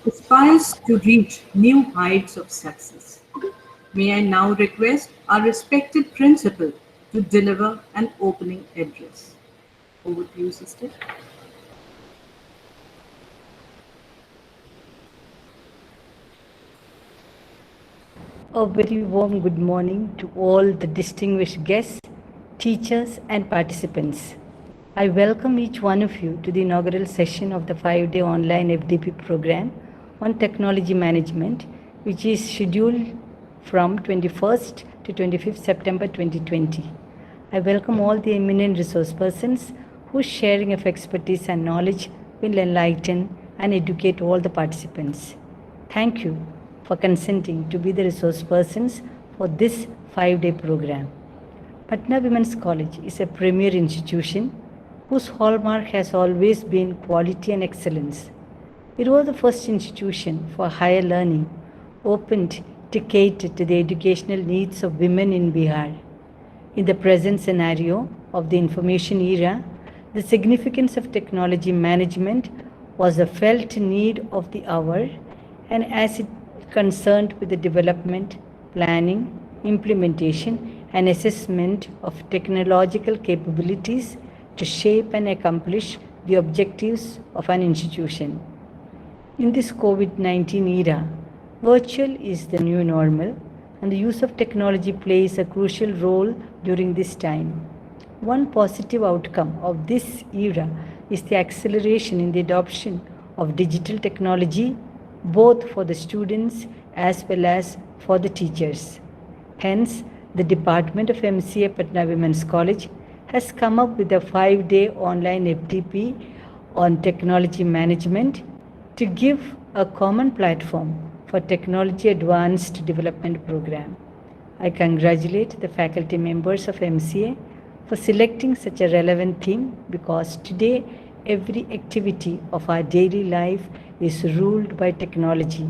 aspires to reach new heights of success. May I now request our respected principal to deliver an opening address. Over to you, sister. A very warm good morning to all the distinguished guests, teachers, and participants. I welcome each one of you to the inaugural session of the 5-day online FDP program on technology management, which is scheduled from 21st to 25th September 2020. I welcome all the eminent resource persons whose sharing of expertise and knowledge will enlighten and educate all the participants. Thank you for consenting to be the resource persons for this 5-day program. Patna Women's College is a premier institution whose hallmark has always been quality and excellence. It was the first institution for higher learning opened to cater to the educational needs of women in Bihar. In the present scenario of the information era, the significance of technology management was a felt need of the hour, and as it concerned with the development, planning, implementation, and assessment of technological capabilities to shape and accomplish the objectives of an institution. In this COVID-19 era, virtual is the new normal, and the use of technology plays a crucial role during this time. One positive outcome of this era is the acceleration in the adoption of digital technology, both for the students as well as for the teachers. Hence, the Department of MCA Patna Women's College has come up with a 5-day online FDP on technology management to give a common platform for Technology Advanced Development Program. I congratulate the faculty members of MCA for selecting such a relevant theme, because today every activity of our daily life is ruled by technology.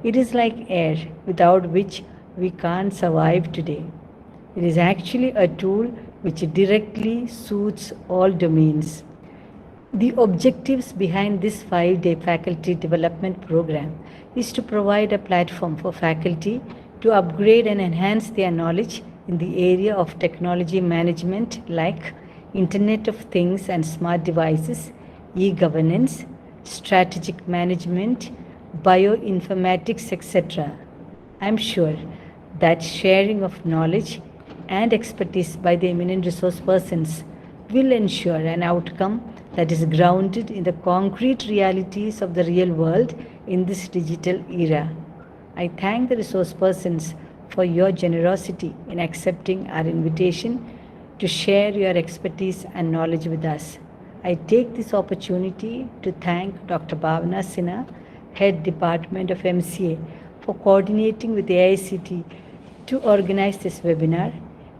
It is like air, without which we can't survive today. It is actually a tool which directly suits all domains. The objectives behind this 5-day faculty development program is to provide a platform for faculty to upgrade and enhance their knowledge in the area of technology management like Internet of Things and smart devices, e-governance, strategic management, bioinformatics, etc. I am sure that sharing of knowledge and expertise by the eminent resource persons will ensure an outcome that is grounded in the concrete realities of the real world in this digital era. I thank the resource persons for your generosity in accepting our invitation to share your expertise and knowledge with us. I take this opportunity to thank Dr. Bhavna Sinha, Head Department of MCA, for coordinating with the AICT to organize this webinar,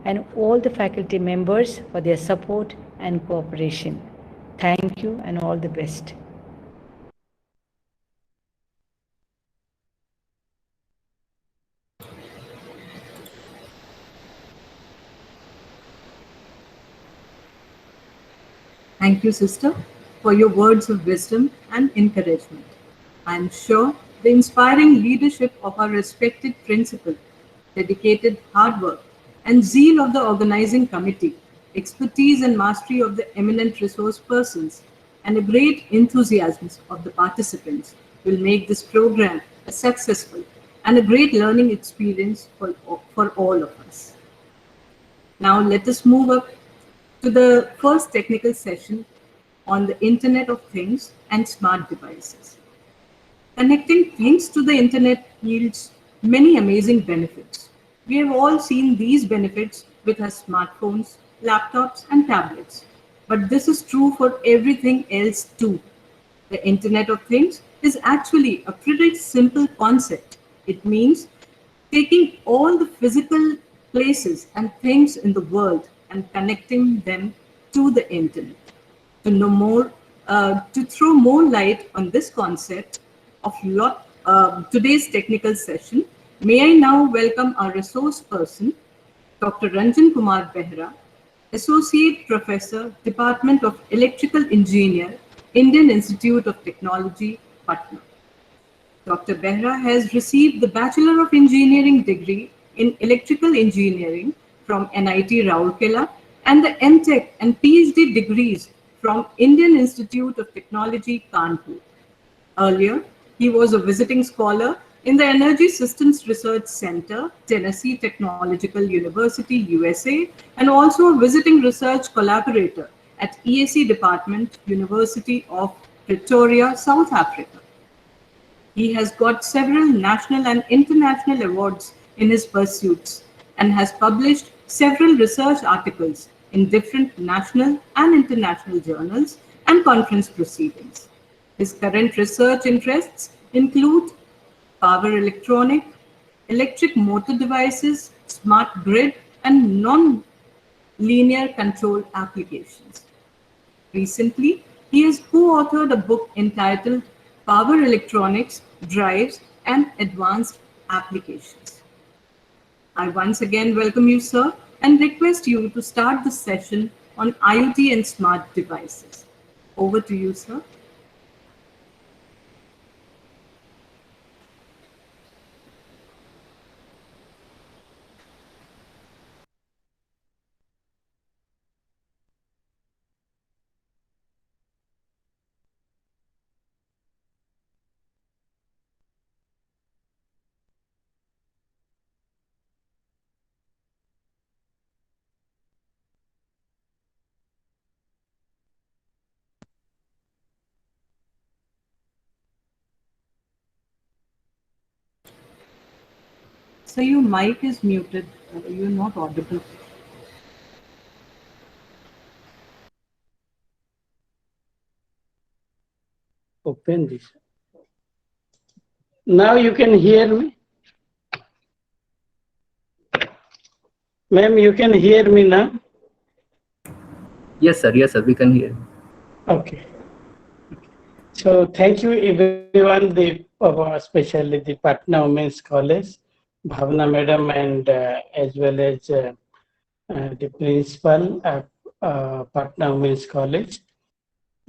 and all the faculty members for their support and cooperation. Thank you and all the best. Thank you, sister, for your words of wisdom and encouragement. I am sure the inspiring leadership of our respected principal, dedicated hard work, and zeal of the organizing committee, expertise and mastery of the eminent resource persons, and a great enthusiasm of the participants will make this program a successful and a great learning experience for all of us. Now let us move up to the first technical session on the Internet of Things and smart devices. Connecting things to the internet yields many amazing benefits. We have all seen these benefits with our smartphones, laptops, and tablets. But this is true for everything else too. The Internet of Things is actually a pretty simple concept. It means taking all the physical places and things in the world and connecting them to the internet. To know more, to throw more light on this concept of today's technical session, may I now welcome our resource person, Dr. Ranjan Kumar Behra, Associate Professor, Department of Electrical Engineer, Indian Institute of Technology, Patna. Dr. Behra has received the Bachelor of Engineering degree in Electrical Engineering from NIT Rourkela and the MTech and PhD degrees from Indian Institute of Technology, Kanpur. Earlier, he was a visiting scholar in the Energy Systems Research Center, Tennessee Technological University, USA, and also a visiting research collaborator at EAC Department, University of Pretoria, South Africa. He has got several national and international awards in his pursuits and has published several research articles in different national and international journals and conference proceedings. His current research interests include power electronic, electric motor devices, smart grid, and non-linear control applications. Recently, he has co-authored a book entitled Power Electronics, Drives and Advanced Applications. I once again welcome you, sir, and request you to start the session on IoT and smart devices. Over to you, sir. So your mic is muted. You're not audible. Open this. Now you can hear me? Ma'am, you can hear me now? Yes, sir. Yes, sir. We can hear. Okay. So thank you everyone, especially the Patna Women's College, Bhavna Madam, and as well as the principal of Patna Women's College.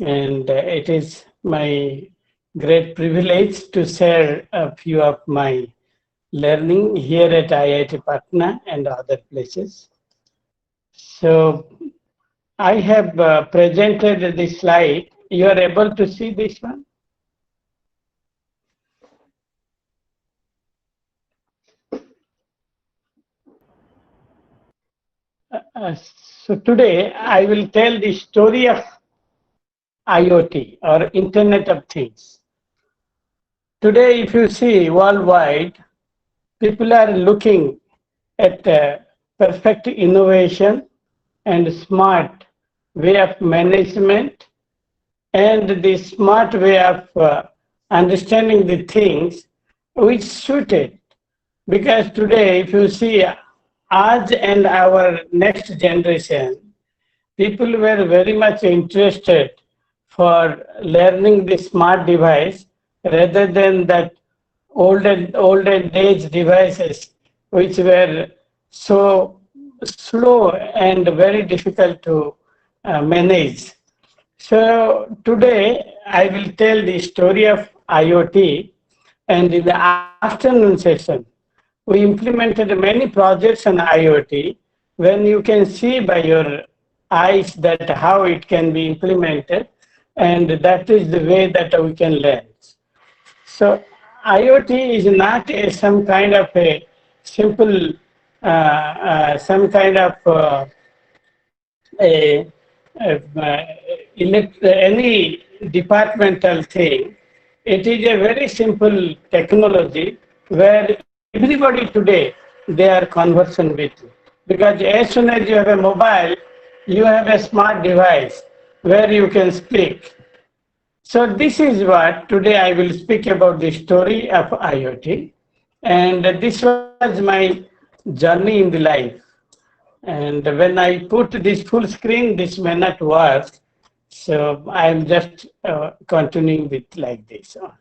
And it is my great privilege to share a few of my learning here at IIT Patna and other places. So I have presented this slide. You are able to see this one? So today I will tell the story of IoT or Internet of Things. Today, if you see worldwide, people are looking at perfect innovation and smart way of management and the smart way of understanding the things which suited. Because today, if you see us and our next generation, people were very much interested for learning the smart device rather than that olden age devices which were so slow and very difficult to manage. So today I will tell the story of IoT, and in the afternoon session we implemented many projects on IoT when you can see by your eyes that how it can be implemented, and that is the way that we can learn. So IoT is not some kind of a simple, some kind of any departmental thing. It is a very simple technology where everybody today, they are conversant with it. Because as soon as you have a mobile, you have a smart device where you can speak. So this is what today I will speak about the story of IoT. And this was my journey in the life. And when I put this full screen, this may not work. So I'm just continuing with like this only.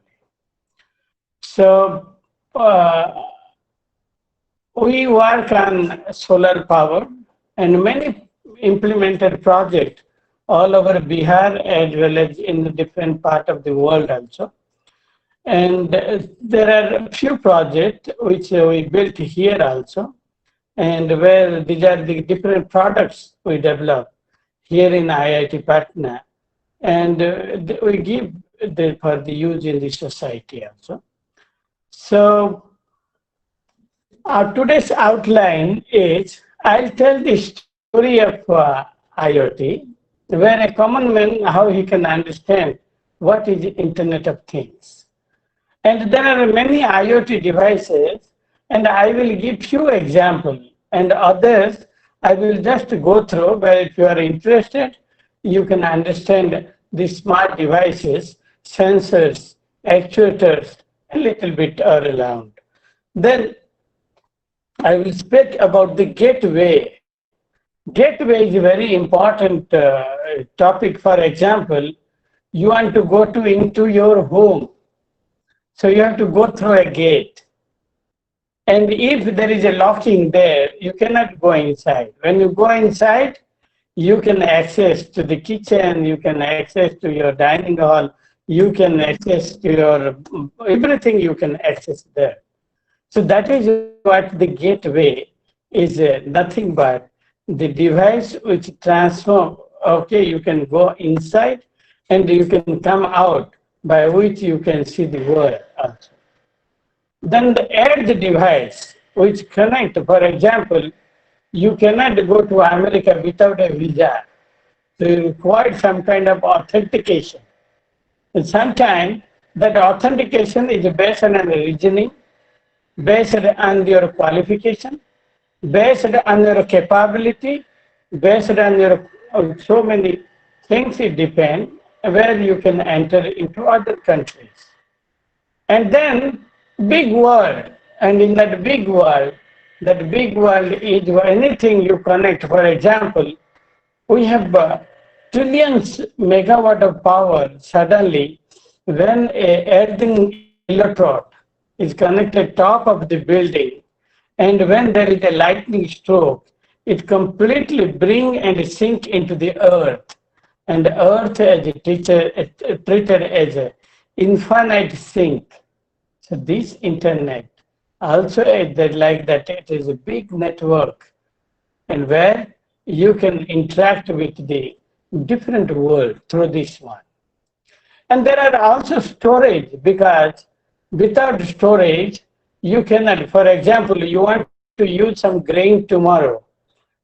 So we work on solar power and many implemented projects all over Bihar as well as in the different part of the world also. And there are a few projects which we built here also, and where these are the different products we develop here in IIT Patna, and we give for the use in the society also. So today's outline is, I'll tell the story of IoT, where a common man, how he can understand what is the Internet of Things. And there are many IoT devices, and I will give few examples, and others I will just go through, but if you are interested, you can understand the smart devices, sensors, actuators, a little bit all around. Then I will speak about the gateway. Gateway is a very important topic. For example, you want to go into your home, so you have to go through a gate. And if there is a locking there, you cannot go inside. When you go inside, you can access to the kitchen, you can access to your dining hall, you can access to your everything you can access there. So that is what the gateway is, nothing but the device which transform, okay, you can go inside and you can come out, by which you can see the world also. Then the edge device which connect, for example, you cannot go to America without a visa. So you require some kind of authentication. And sometimes that authentication is based on a reasoning, based on your qualification, based on your capability, based on your so many things. It depends where you can enter into other countries. And then big world, and in that big world is anything you connect. For example, we have trillions megawatt of power suddenly when a earthing electrode is connected top of the building, and when there is a lightning stroke, it completely bring and sink into the earth, and the earth is treated as an infinite sink. So this internet also is that like that, it is a big network, and where you can interact with the different world through this one. And there are also storage, because without storage, you cannot, for example, you want to use some grain tomorrow.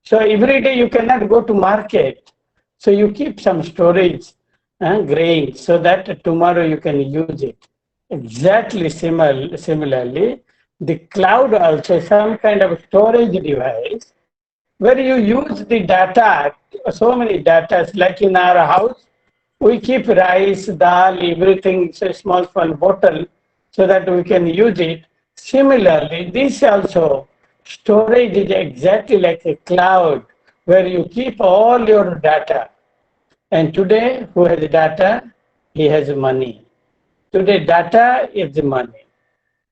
So every day you cannot go to market. So you keep some storage grain so that tomorrow you can use it. Exactly similarly, the cloud also some kind of storage device where you use the data, so many data, like in our house, we keep rice, dal, everything, so small bottle, so that we can use it. Similarly, this also, storage is exactly like a cloud where you keep all your data. And today, who has data? He has money. Today, data is the money.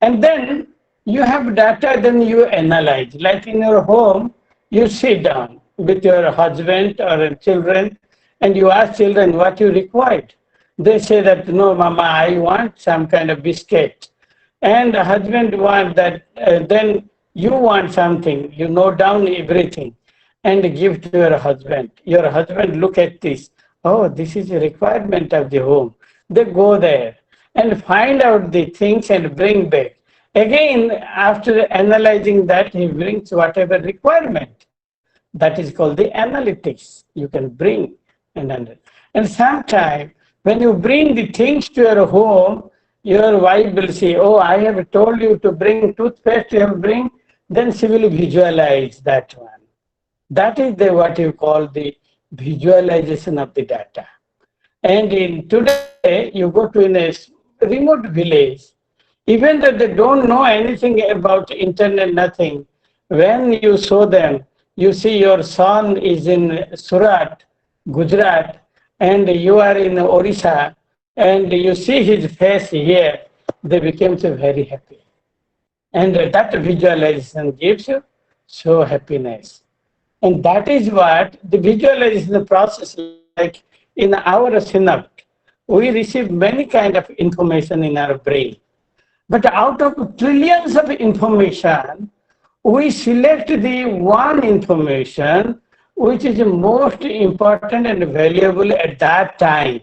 And then you have data, then you analyze. Like in your home, you sit down with your husband or children, and you ask children what you required. They say that, no, mama, I want some kind of biscuit. And the husband wants that, then you want something, you note down everything and give to your husband. Your husband look at this. Oh, this is a requirement of the home. They go there and find out the things and bring back. Again, after analyzing that, he brings whatever requirement. That is called the analytics. You can bring and sometimes when you bring the things to your home, your wife will say, oh, I have told you to bring toothpaste, you have bring, then she will visualize that one. That is what you call the visualization of the data. And in today, you go to a remote village, even though they don't know anything about internet, nothing, when you show them, you see your son is in Surat, Gujarat, and you are in Orissa, and you see his face here, they become so very happy. And that visualization gives you so happiness. And that is what the visualization process, like in our synapse, we receive many kind of information in our brain. But out of trillions of information, we select the one information which is most important and valuable at that time.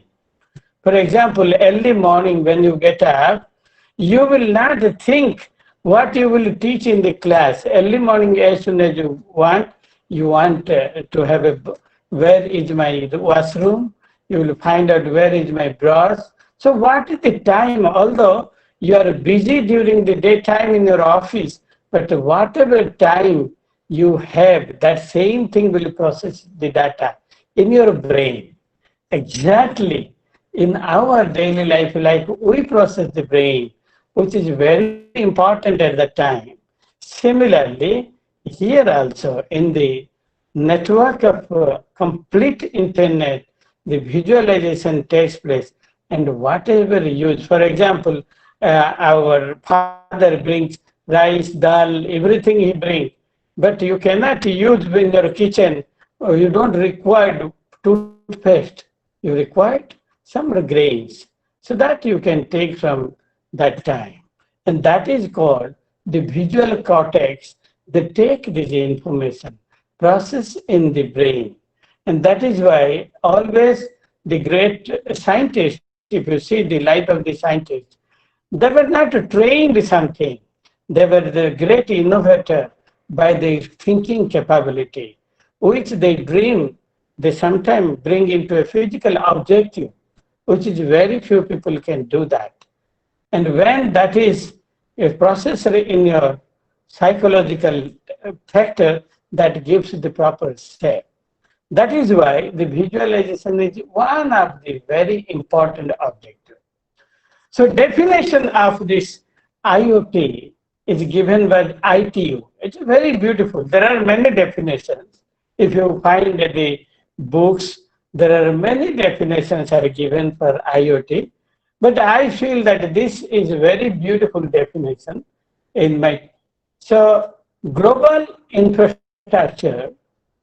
For example, early morning when you get up, you will not think what you will teach in the class. Early morning, as soon as you want to have where is my washroom? You will find out where is my brush. So what is the time? Although you are busy during the daytime in your office, but whatever time you have, that same thing will process the data in your brain. Exactly. In our daily life, like we process the brain, which is very important at the time. Similarly, here also in the network of complete internet, the visualization takes place, and whatever you use, for example, our father brings rice, dal, everything he brings, but you cannot use in your kitchen, or you don't require toothpaste, you require some grains, so that you can take from that time. And that is called the visual cortex that take this information, process in the brain. And that is why always the great scientists, if you see the life of the scientists, they were not trained something. They were the great innovator by their thinking capability, which they dream, they sometimes bring into a physical objective, which is very few people can do that. And when that is a processor in your psychological factor, that gives the proper step. That is why the visualization is one of the very important objectives. So definition of this IoT is given by ITU. It's very beautiful. There are many definitions. If you find the books, there are many definitions are given for IoT. But I feel that this is a very beautiful definition in my. So global infrastructure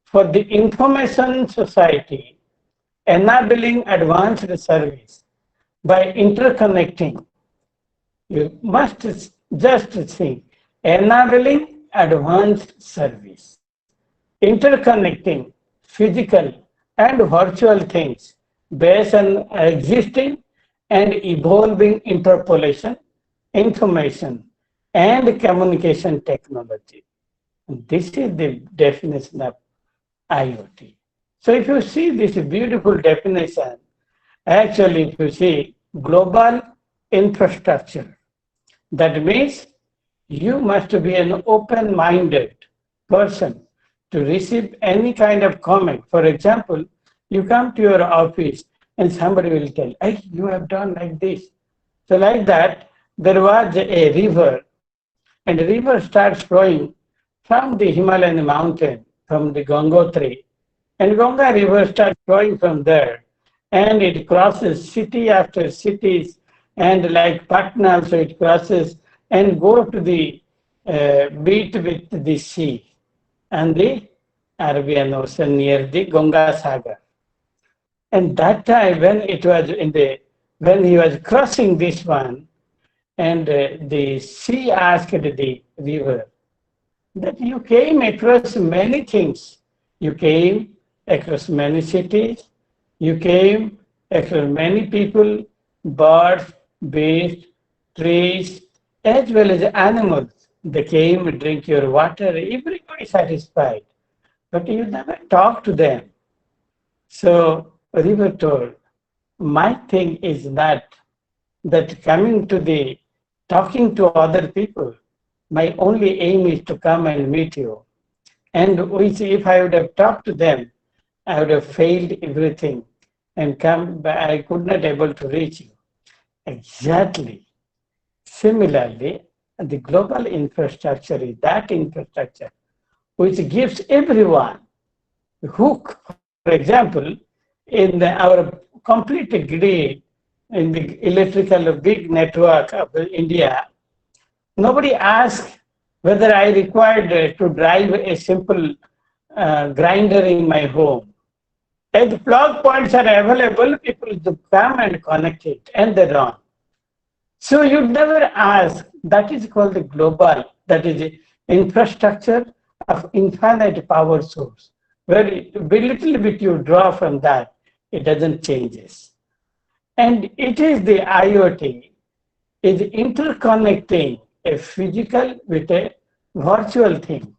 for the information society, enabling advanced service by interconnecting. You must just think, enabling advanced service, interconnecting physical and virtual things based on existing and evolving interpolation, information, and communication technology. And this is the definition of IoT. So if you see this beautiful definition, actually if you see global infrastructure, that means you must be an open-minded person to receive any kind of comment. For example, you come to your office and somebody will tell, hey, you have done like this. So like that, there was a river, and the river starts flowing from the Himalayan mountain, from the Gangotri, and Ganga river starts flowing from there, and it crosses city after cities, and like Patna, so it crosses and go to the beat with the sea and the Arabian Ocean near the Ganga Sagar. And that time when it was when he was crossing this one, and the sea asked the river that you came across many things. You came across many cities. You came across many people, birds, beasts, trees, as well as animals. They came, drink your water, everybody satisfied. But you never talk to them. So river told, my thing is that coming to the talking to other people, my only aim is to come and meet you. And which if I would have talked to them, I would have failed everything and come, but I could not able to reach you. Exactly. Similarly, the global infrastructure is that infrastructure which gives everyone a hook. For example, in our complete grid, in the electrical big network of India, nobody asked whether I required to drive a simple grinder in my home. As plug points are available, people come and connect it, and they run. So you never ask, that is called the global, that is the infrastructure of infinite power source, where little bit you draw from that, it doesn't changes. And it is the IoT, is interconnecting a physical with a virtual thing.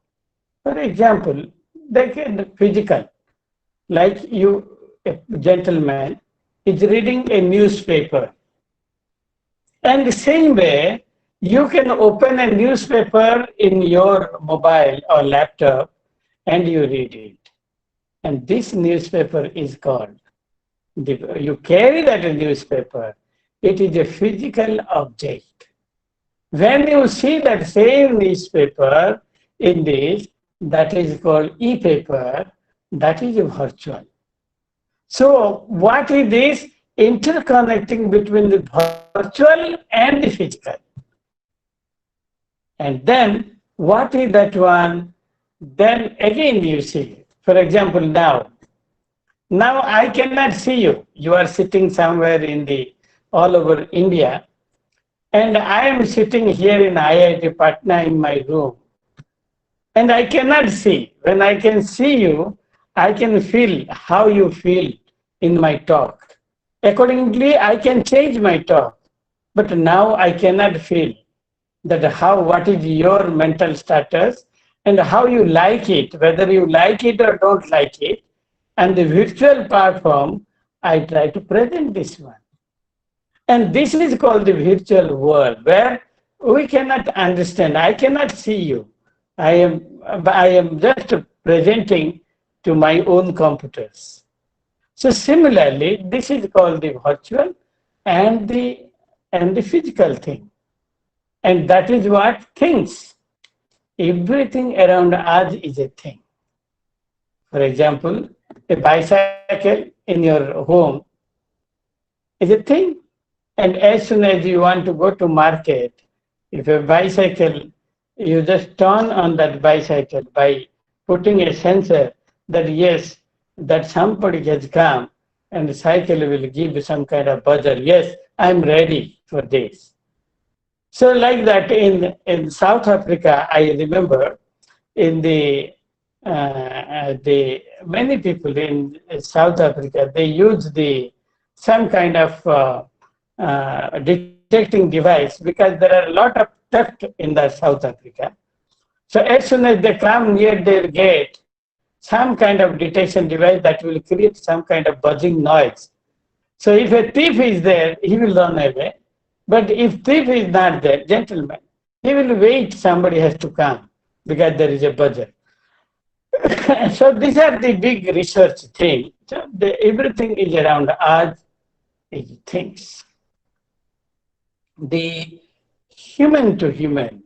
For example, they can physical, like you, a gentleman, is reading a newspaper. And the same way, you can open a newspaper in your mobile or laptop and you read it. And this newspaper is called, you carry that newspaper, it is a physical object. When you see that same newspaper in this, that is called e-paper, that is virtual. So what is this? Interconnecting between the virtual and the physical. And then what is that one? Then again you see, for example, now I cannot see you. You are sitting somewhere in the all over India, and I am sitting here in IIT Patna in my room, and I cannot see. When I can see you, I can feel how you feel in my talk. Accordingly, I can change my talk, but now I cannot feel that what is your mental status and how you like it, whether you like it or don't like it. And the virtual platform, I try to present this one. And this is called the virtual world, where we cannot understand. I cannot see you. I am just presenting to my own computers. So similarly, this is called the virtual and the physical thing. And that is what things. Everything around us is a thing. For example, a bicycle in your home is a thing. And as soon as you want to go to market, if a bicycle, you just turn on that bicycle by putting a sensor that yes, that somebody has come and the cycle will give some kind of buzzer. Yes, I'm ready for this. So like that in South Africa, I remember in the many people in South Africa, they use some kind of detecting device because there are a lot of theft in the South Africa. So as soon as they come near their gate, some kind of detection device that will create some kind of buzzing noise. So if a thief is there, he will run away. But if thief is not there, gentlemen, he will wait, somebody has to come because there is a buzzer. So these are the big research things. So everything is around us, is things. The human to human,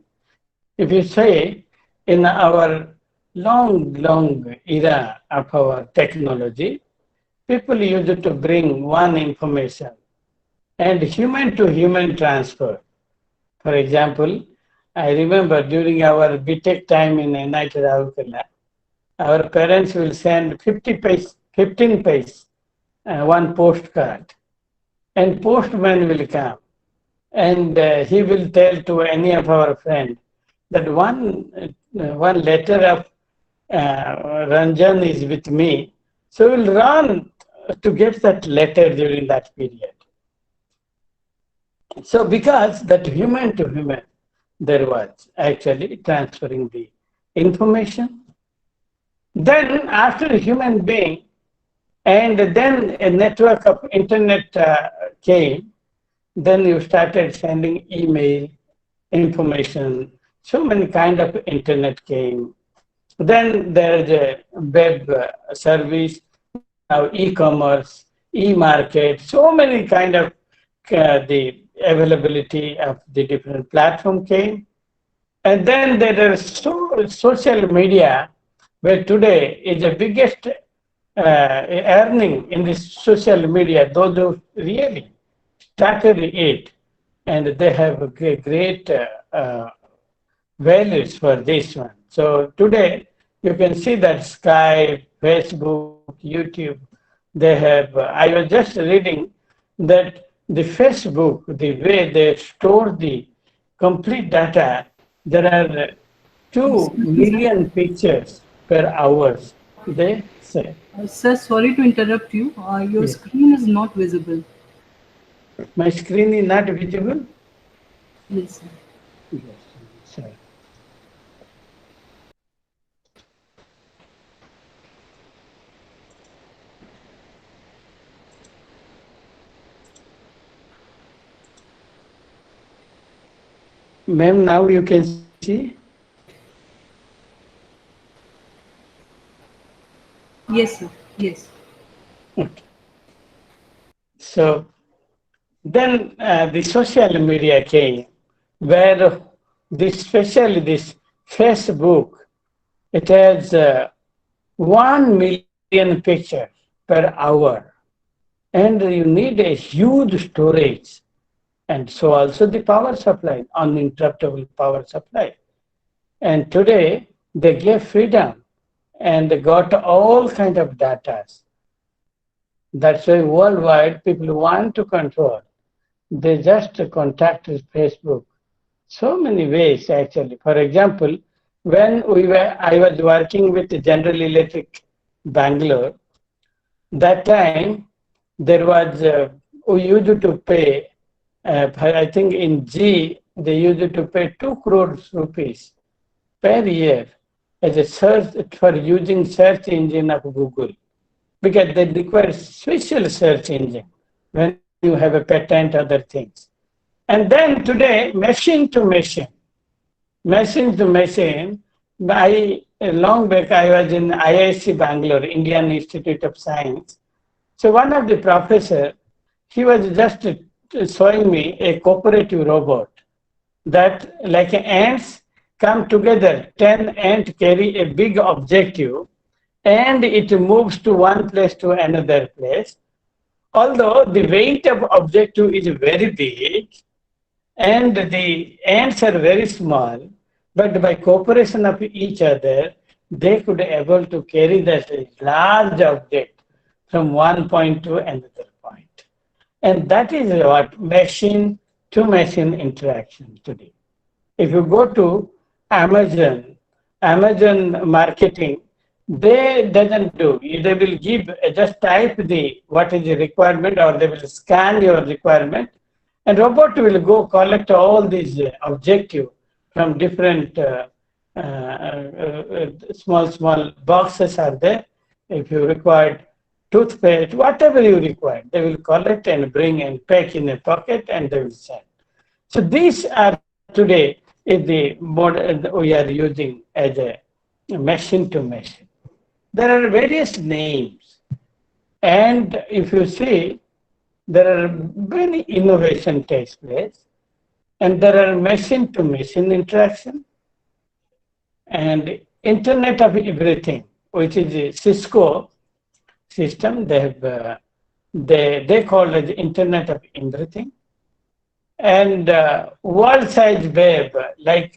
if you say in our long era of our technology, people used to bring one information and human to human transfer. For example, I remember during our BTech time in NIT Raurkela, our parents will send 15 page, one postcard, and postman will come, and he will tell to any of our friends that one letter of Ranjan is with me, so we'll run to get that letter during that period. So because that human to human, there was actually transferring the information. Then after a human being, and then a network of internet came, then you started sending email, information, so many kind of internet came. Then there is a web service, now e-commerce, e-market, so many kind of the availability of the different platform came. And then there is social media, where today is the biggest earning in this social media, those who really started it, and they have great values for this one. So today you can see that Skype, Facebook, YouTube, They have, I was just reading that the Facebook, the way they store the complete data, there are 2 million pictures per hour, they say. Sir, sorry to interrupt you. Your Yes. screen is not visible. My screen is not visible? Yes, sir. Yes, sir. Ma'am, now you can see? Yes, sir. Yes. Okay. So then the social media came, where especially this Facebook, it has 1 million pictures per hour, and you need a huge storage, and so also the power supply, uninterruptible power supply. And today they gave freedom and they got all kind of data. That's why worldwide people want to control. They just contact with Facebook. So many ways actually. For example, when I was working with General Electric Bangalore, that time there was, we used to pay, I think in G, they used to pay 2 crores rupees per year as a search for using search engine of Google, because they require special search engine when you have a patent, other things. And then today, machine to machine, long back I was in IIC Bangalore, Indian Institute of Science. So one of the professor, he was just showing me a cooperative robot that like ants come together, 10 ants carry a big objective and it moves to one place to another place. Although the weight of objective is very big and the ants are very small, but by cooperation of each other, they could able to carry that large object from one point to another point. And that is what machine to machine interaction today. If you go to Amazon marketing, they doesn't do. They will give, just type the what is the requirement, or they will scan your requirement, and robot will go collect all these objective from different small boxes are there. If you require toothpaste, whatever you require, they will collect and bring and pack in a pocket and they will send. So these are today is the model we are using as a machine to machine. There are various names, and if you see, there are many innovation takes place, and there are machine to machine interaction, and Internet of Everything, which is a Cisco system. They have they call it the Internet of Everything, and world size web, like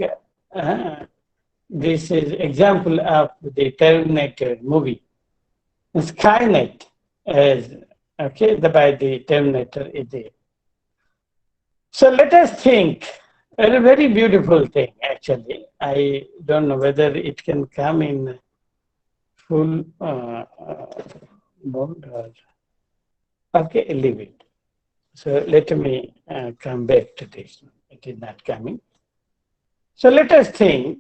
this is example of the Terminator movie. Skynet is okay by the Terminator is there. So let us think. A very beautiful thing actually. I don't know whether it can come in full mode or okay, leave it. So let me come back to this. It is not coming. So let us think.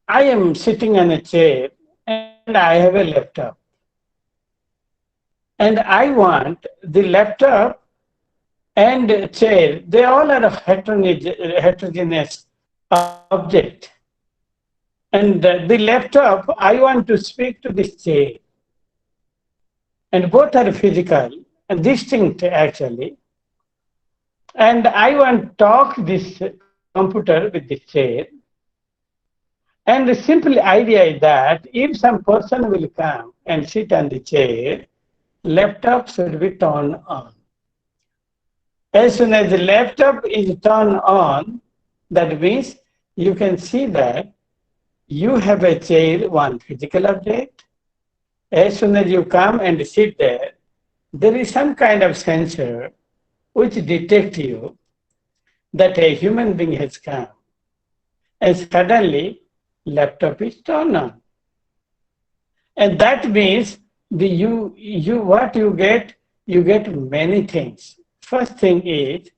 I am sitting on a chair and I have a laptop. And I want the laptop and chair, they all are a heterogeneous object. And the laptop, I want to speak to this chair. And both are physical and distinct actually. And I want to talk this computer with this chair. And the simple idea is that if some person will come and sit on the chair, laptop should be turned on. As soon as the laptop is turned on, that means you can see that you have a chair, one physical object, As soon as you come and sit there, there is some kind of sensor which detects you that a human being has come. And suddenly, laptop is turned on. And that means what you get many things. First thing is,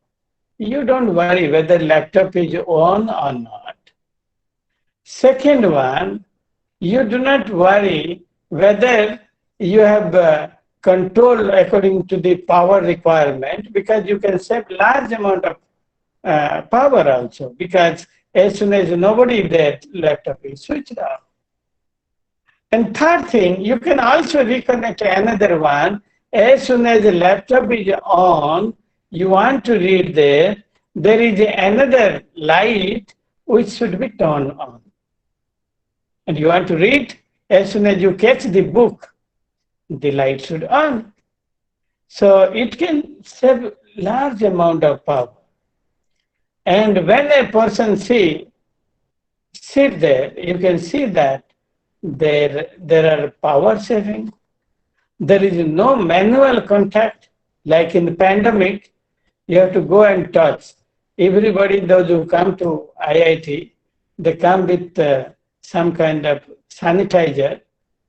you don't worry whether laptop is on or not. Second one, you do not worry whether you have control according to the power requirement, because you can save large amount of power also, because as soon as nobody is there, laptop is switched off. And third thing, you can also reconnect another one. As soon as the laptop is on, you want to read there is another light which should be turned on. And you want to read, as soon as you catch the book, the light should on. So it can save large amount of power. And when a person sit there, you can see that there are power saving. There is no manual contact. Like in the pandemic, you have to go and touch. Everybody, those who come to IIT, they come with some kind of sanitizer.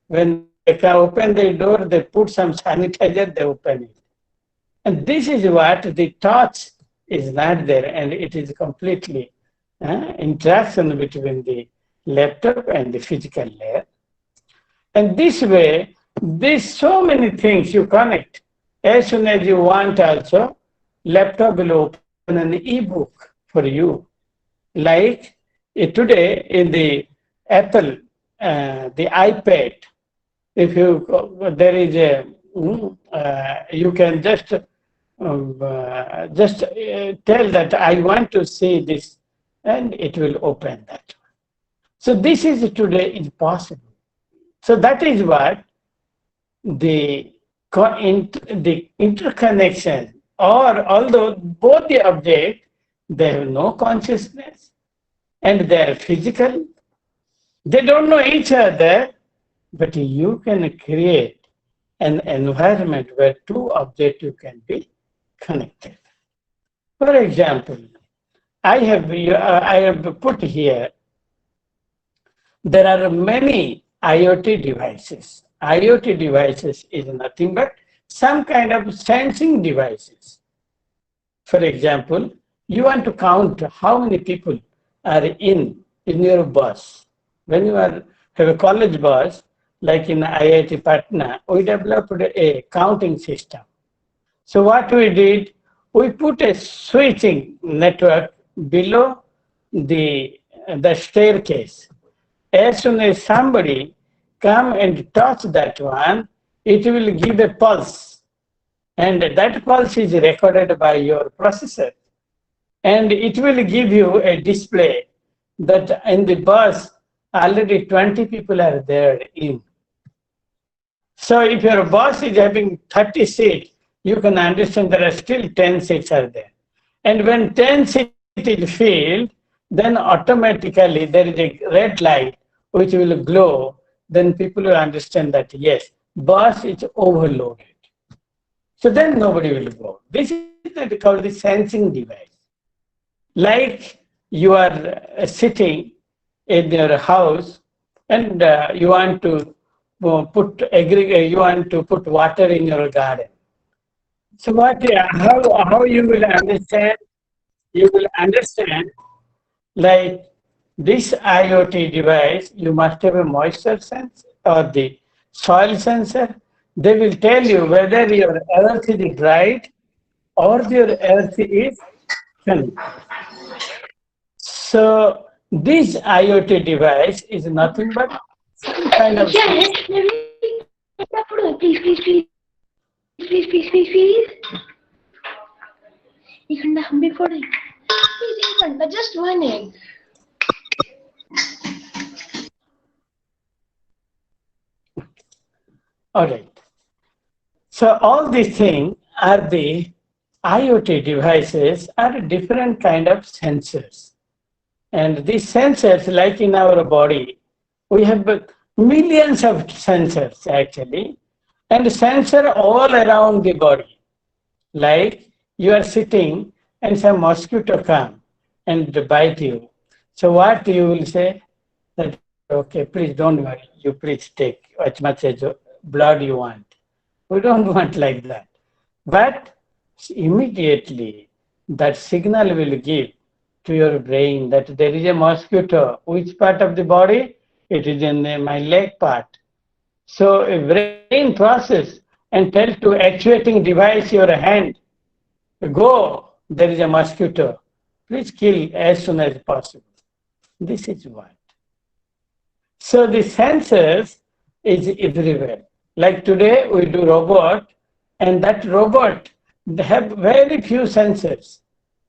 When they can open the door, they put some sanitizer, they open it. And this is what the touch is not there, and it is completely interaction between the laptop and the physical layer. And this way, there's so many things you connect. As soon as you want also, laptop will open an e-book for you. Like today in the Apple, the iPad, if you, there is a, you can just tell that I want to see this, and it will open that. So this is today is possible. So that is what the interconnection, or although both the object, they have no consciousness and they are physical, they don't know each other, but you can create an environment where two objects can be connected. For example, I have put here, there are many IoT devices. IoT devices is nothing but some kind of sensing devices. For example, you want to count how many people are in your bus. When you have a college bus, like in IIT Patna, we developed a counting system. So what we did, we put a switching network below the staircase. As soon as somebody come and touch that one, it will give a pulse. And that pulse is recorded by your processor. And it will give you a display that in the bus, already 20 people are there in. So if your bus is having 30 seats, you can understand there are still 10 seats are there. And when 10 seats is filled, then automatically there is a red light which will glow. Then people will understand that yes, bus is overloaded. So then nobody will go. This is called the sensing device. Like you are sitting in your house and you want to put water in your garden. So how you will understand? You will understand, like this IoT device, you must have a moisture sensor or the soil sensor. They will tell you whether your earth is dried or your earth is thin. So this IoT device is nothing but some kind of... Yes, please. Before just one egg. All right. So all these things are the IoT devices are different kind of sensors. And these sensors, like in our body, we have millions of sensors actually, and sensor all around the body. Like you are sitting and some mosquito come and bite you. So what you will say? That okay, please don't worry. You please take as much as blood you want. We don't want like that. But immediately that signal will give to your brain that there is a mosquito. Which part of the body? It is in my leg part. So a brain process and tell to actuating device your hand, go, there is a mosquito. Please kill as soon as possible. This is what. So the sensors is everywhere. Like today we do robot, and that robot they have very few sensors.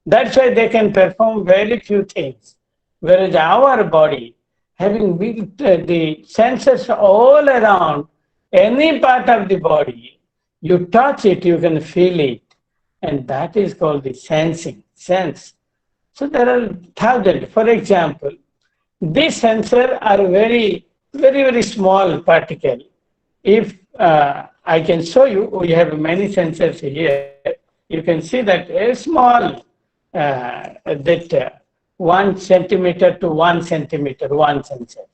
That's why they can perform very few things. Whereas our body, having built the sensors all around any part of the body, you touch it, you can feel it. And that is called the sensing, sense. So there are thousands. For example, these sensors are very small particle. If I can show you, we have many sensors here. You can see that a small, 1 centimeter to 1 centimeter, one sensor,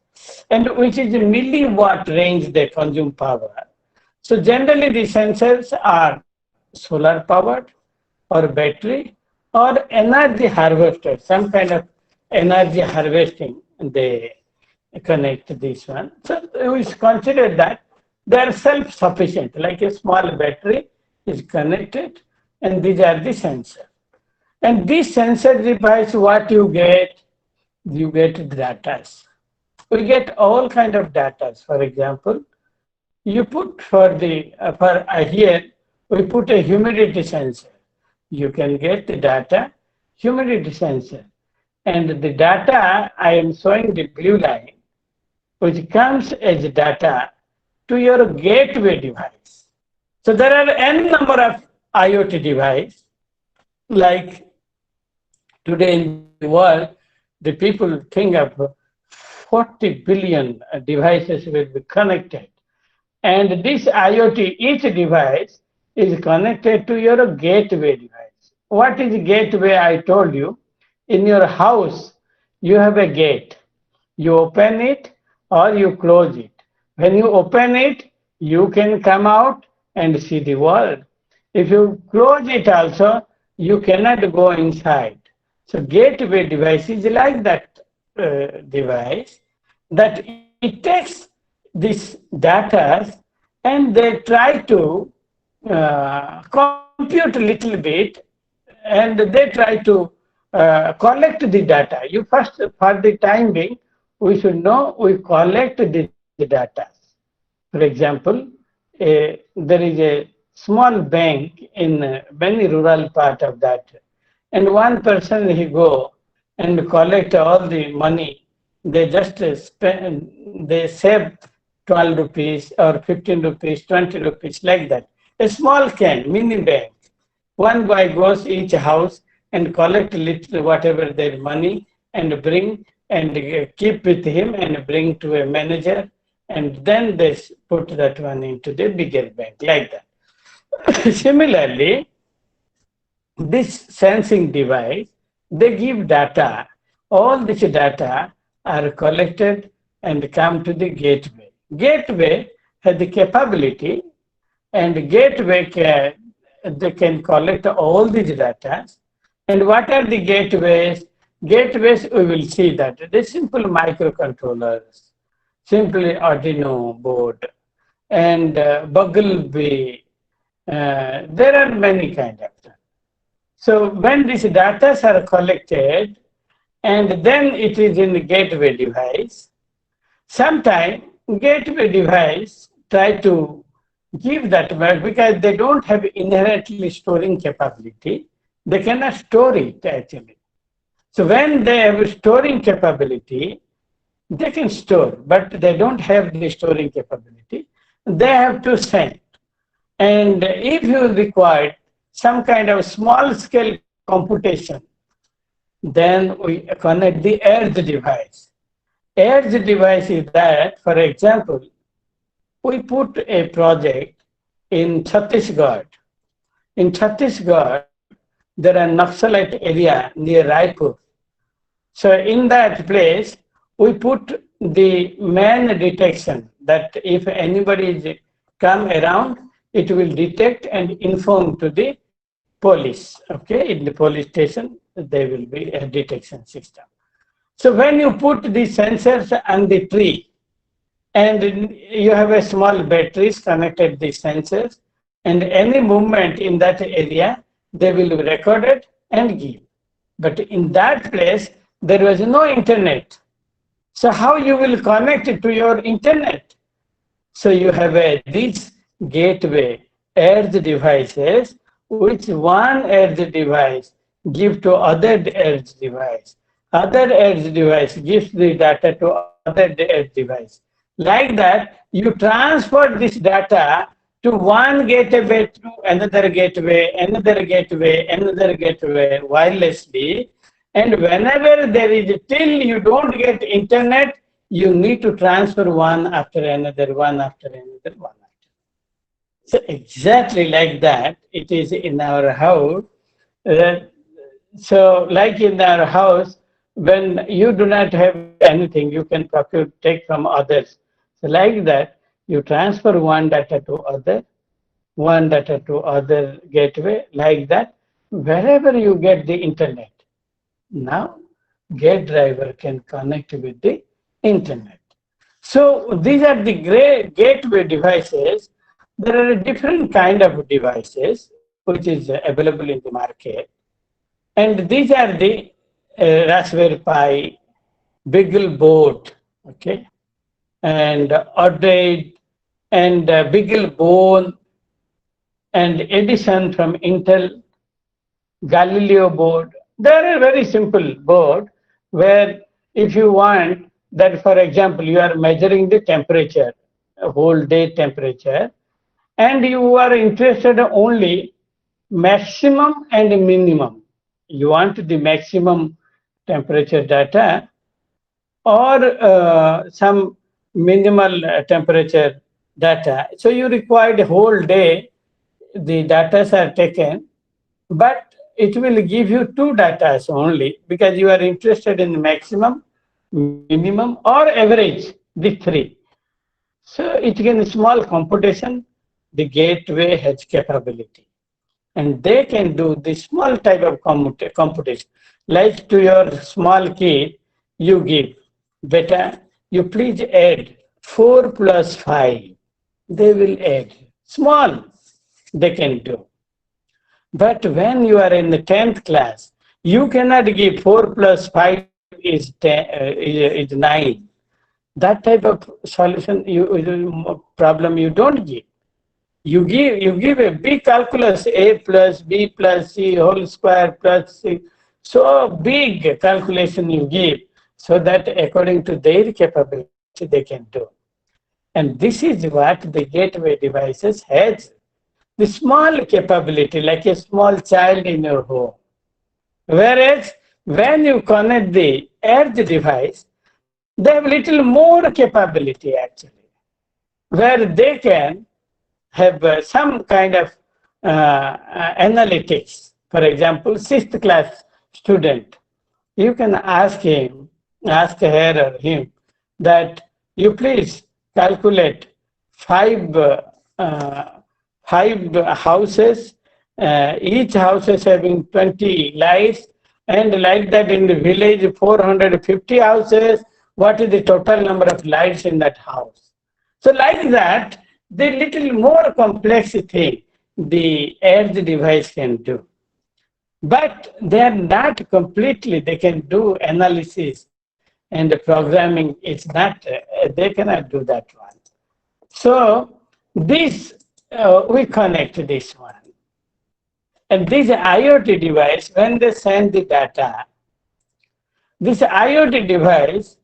and which is a milliwatt range they consume power. So generally the sensors are solar powered or battery or energy harvester, some kind of energy harvesting they connect this one. So we consider that they are self-sufficient, like a small battery is connected, and these are the sensors. And this sensor device, what you get data. We get all kind of data. For example, you put here, we put a humidity sensor. You can get the data, humidity sensor. And the data, I am showing the blue line, which comes as data to your gateway device. So there are n number of IoT devices. Like today in the world, the people think of 40 billion devices will be connected. And this IoT, each device is connected to your gateway device. What is gateway? I told you. In your house, you have a gate. You open it or you close it. When you open it, you can come out and see the world. If you close it also, you cannot go inside. So gateway device is like that device that it takes this data and they try to compute a little bit, and they try to collect the data. You first, for the time being, we should know we collect the data. For example, there is a small bank in many rural part of that, and one person he go and collect all the money. They just spend, they save 12 rupees or 15 rupees, 20 rupees, like that. A small can, mini bank. One guy goes each house and collect little whatever their money and bring and keep with him and bring to a manager, and then they put that one into the bigger bank, like that. Similarly, this sensing device, they give data. All this data are collected and come to the gateway. Gateway has the capability, and gateway they can collect all these data. And what are the gateways? Gateways, we will see that the simple microcontrollers, simply Arduino board, and Bugglebee. There are many kind of them. So when these data are collected, and then it is in the gateway device, sometimes gateway device try to give that back because they don't have inherently storing capability. They cannot store it actually. So when they have storing capability, they can store, but they don't have the storing capability. They have to send. And if you require some kind of small scale computation, then we connect the edge device. Edge device is that, for example, we put a project in Chhattisgarh. In Chhattisgarh, there are Naxalite area near Raipur. So in that place, we put the man detection that if anybody is come around, it will detect and inform to the police. Okay, in the police station, there will be a detection system. So when you put the sensors on the tree, and you have a small batteries connected the sensors, and any movement in that area, they will be recorded and give. But in that place, there was no internet. So how you will connect it to your internet? So you have these gateway edge devices, which one edge device give to other edge device. Other edge device gives the data to other edge device. Like that, you transfer this data to one gateway to another gateway, another gateway, another gateway wirelessly. And whenever there is, till you don't get internet, you need to transfer one after another, one after another, one after. So exactly like that, it is in our house. So like in our house, when you do not have anything, you can procure, take from others. So like that, you transfer one data to other, one data to other gateway, like that, wherever you get the internet. Now, gate driver can connect with the internet. So these are the gateway devices. There are different kind of devices which is available in the market. And these are the Raspberry Pi, Beagle board, okay, and Odroid, and BeagleBone, and Edison from Intel, Galileo board. They are a very simple board where if you want that, for example, you are measuring the temperature, a whole day temperature, and you are interested only maximum and minimum. You want the maximum temperature data or some minimal temperature data. So you require the whole day, the data are taken, but it will give you two data only because you are interested in maximum, minimum, or average, the three. So it can small computation, the gateway has capability. And they can do the small type of computation. Like to your small kid, you give, beta, you please add 4 plus 5. They will add. Small, they can do. But when you are in the 10th class, you cannot give 4 plus 5 is 9. That type of solution, problem you don't give. You give a big calculus, A plus B plus C whole square plus C. So big calculation you give so that according to their capability they can do. And this is what the gateway devices has. The small capability, like a small child in your home. Whereas when you connect the edge device, they have little more capability actually, where they can have some kind of analytics. For example, 6th class student, you can ask him, ask her or him that you please calculate five houses, each house is having 20 lights, and like that in the village 450 houses, what is the total number of lights in that house? So like that, the little more complex thing the edge device can do. But they are not completely, they can do analysis and the programming is not, they cannot do that one. So this, we connect this one. And this IoT device, when they send the data, this IoT device,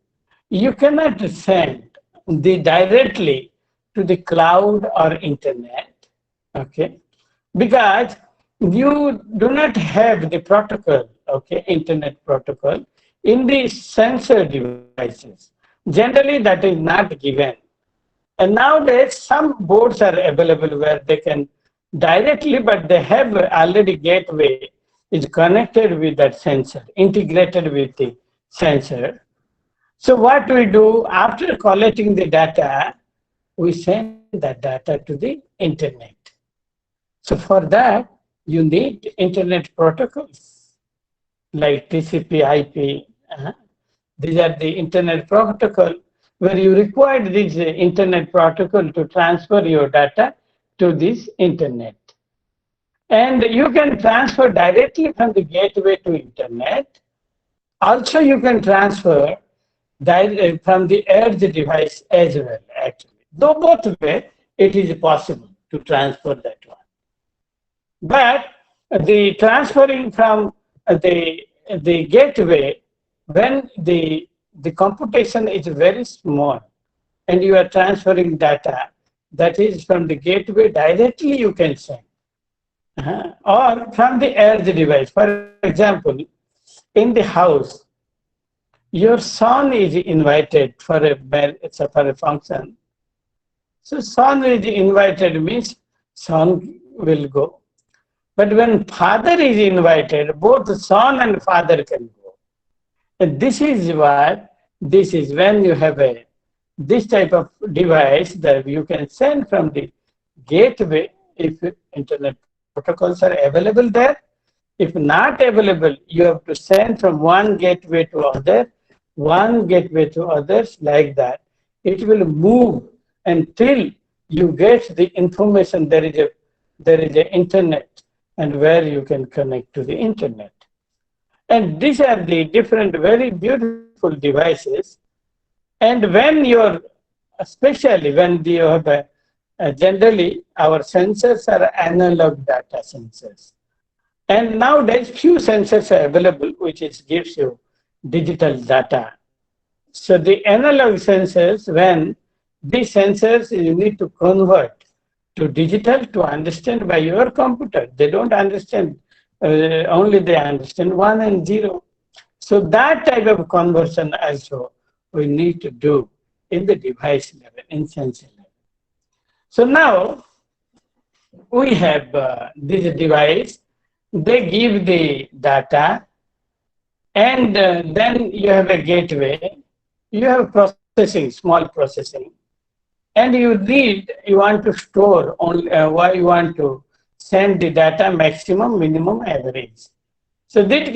you cannot send the directly to the cloud or internet, okay? Because you do not have the protocol, okay, internet protocol in the sensor devices. Generally, that is not given. And nowadays, some boards are available where they can directly, but they have already gateway is connected with that sensor, integrated with the sensor. So what we do after collecting the data, we send that data to the internet. So for that, you need internet protocols like TCP, IP. These are the internet protocol where you require this internet protocol to transfer your data to this internet. And you can transfer directly from the gateway to internet. Also, you can transfer from the edge device as well, actually. Though both way, it is possible to transfer that one. But the transferring from the gateway, when the computation is very small and you are transferring data, that is from the gateway directly you can send. Or from the edge device. For example, in the house, your son is invited for a function. So son is invited means son will go. But when father is invited, both son and father can go. And this is when you have this type of device that you can send from the gateway if internet protocols are available there. If not available, you have to send from one gateway to other, one gateway to others, like that. It will move until you get the information there is a internet and where you can connect to the internet. And these are the different very beautiful devices. And when you're, especially when you have generally our sensors are analog data sensors. And nowadays few sensors are available which gives you digital data. So the analog sensors, when these sensors you need to convert to digital to understand by your computer. They don't understand, only they understand 1 and 0. So that type of conversion also we need to do in the device level, in sensor level. So now we have this device, they give the data, and then you have a gateway, you have processing, small processing. And you want to store only you want to send the data maximum, minimum, average. So this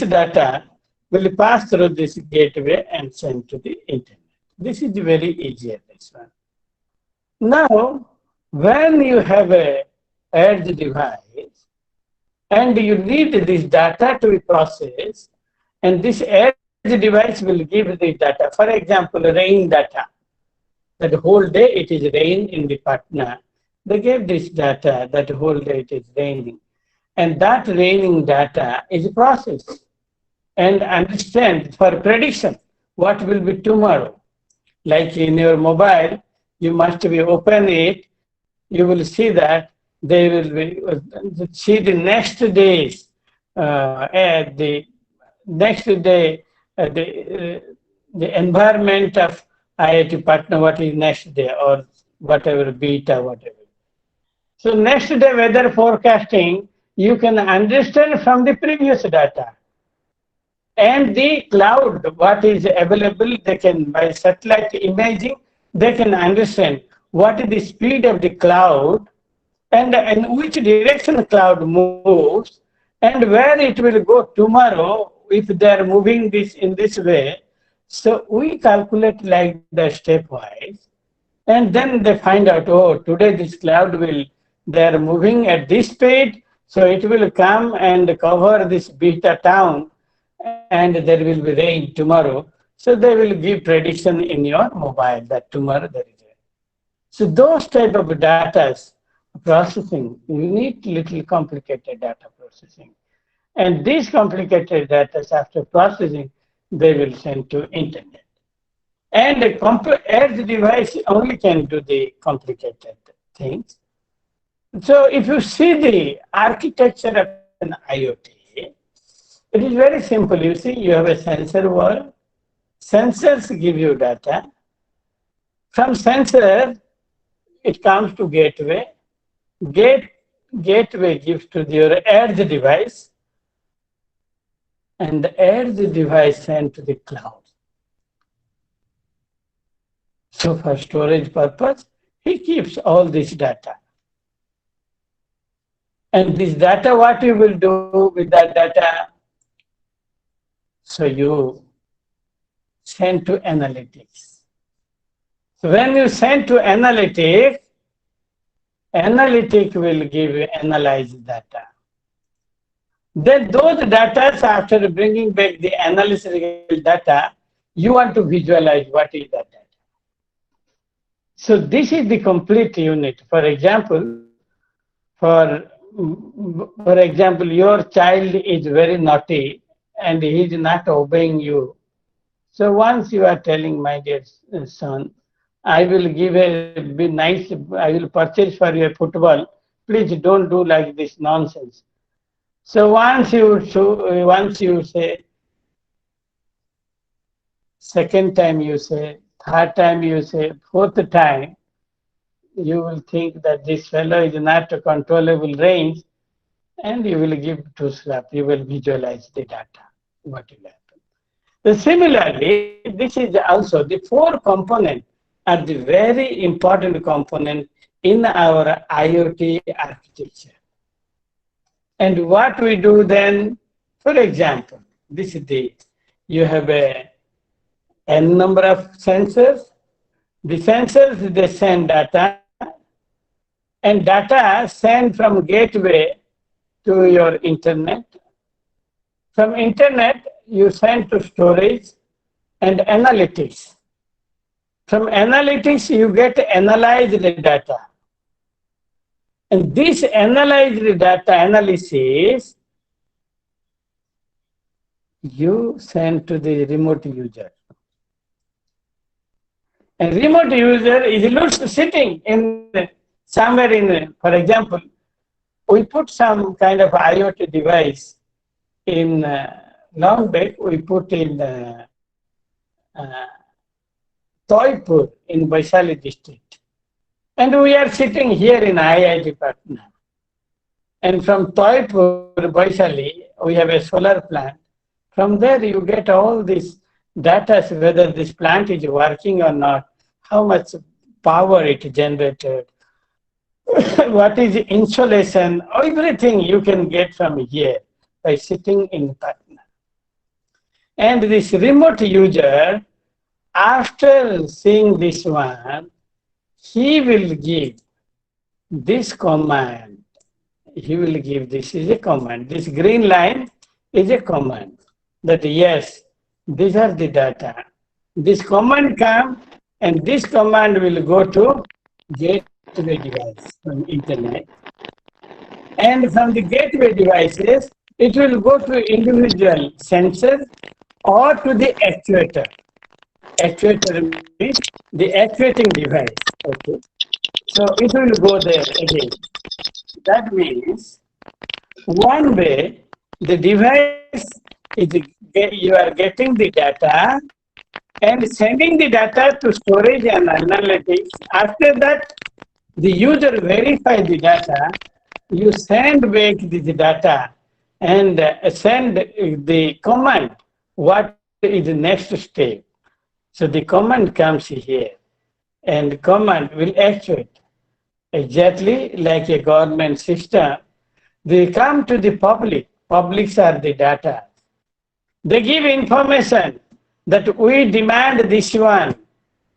data will pass through this gateway and send to the internet. This is very easier, this one. Now, when you have a edge device and you need this data to be processed, and this edge device will give the data. For example, rain data. That whole day it is rain in the Patna. They gave this data that whole day it is raining. And that raining data is processed and understand for prediction what will be tomorrow. Like in your mobile, you must be open it, you will see that they will be see the next days the next day the environment of IIT Patna, what is next day or whatever, beta, whatever. So next day weather forecasting, you can understand from the previous data. And the cloud, what is available, they can, by satellite imaging, they can understand what is the speed of the cloud and in which direction the cloud moves and where it will go tomorrow if they are moving this in this way. So we calculate like the stepwise, and then they find out, oh, today this cloud they are moving at this speed, so it will come and cover this beta town, and there will be rain tomorrow. So they will give prediction in your mobile that tomorrow there is rain. So those type of data processing, you need little complicated data processing. And these complicated data, after processing, they will send to internet. And the edge device only can do the complicated things. So if you see the architecture of an IoT, it is very simple. You see, you have a sensor world, Sensors give you data. From sensor, it comes to gateway. Gateway gives to your edge device, and the edge device sent to the cloud. So for storage purpose, he keeps all this data. And this data, what you will do with that data? So you send to analytics. So when you send to analytics, analytic will give you analyzed data. Then those data, after bringing back the analytical data, you want to visualize what is that data. So this is the complete unit. For example, your child is very naughty and he is not obeying you. So once you are telling, my dear son, I will give I will purchase for you a football. Please don't do like this nonsense. So once you say, second time you say, third time you say, fourth time, you will think that this fellow is not a controllable range, and you will give two slap. You will visualize the data, what will happen. So similarly, this is also the 4 components are the very important component in our IoT architecture. And what we do then, for example, this is you have a n number of sensors. The sensors, they send data, and data sent from gateway to your internet. From internet, you send to storage and analytics. From analytics, you get analyzed data. And this analyzed data analysis, you send to the remote user. And remote user is sitting in somewhere in, for example, we put some kind of IoT device in long back, we put in Toipur in Vaishali district. And we are sitting here in IIT Patna. And from Toipur, Vaishali, we have a solar plant. From there, you get all this data, whether this plant is working or not, how much power it generated, what is insolation, everything you can get from here by sitting in Patna. And this remote user, after seeing this one, he will give this command. He will give, this is a command. This green line is a command that yes, these are the data. This command comes, and this command will go to gateway device from internet. And from the gateway devices, it will go to individual sensor or to the actuator. Actuator means the actuating device. Okay. So it will go there again. That means one way the device is, you are getting the data and sending the data to storage and analytics. After that, the user verifies the data, you send back the data and send the command, what is the next step. So the command comes here, and command will actuate. Exactly like a government system, they come to the public. Publics are the data. They give information that we demand this one,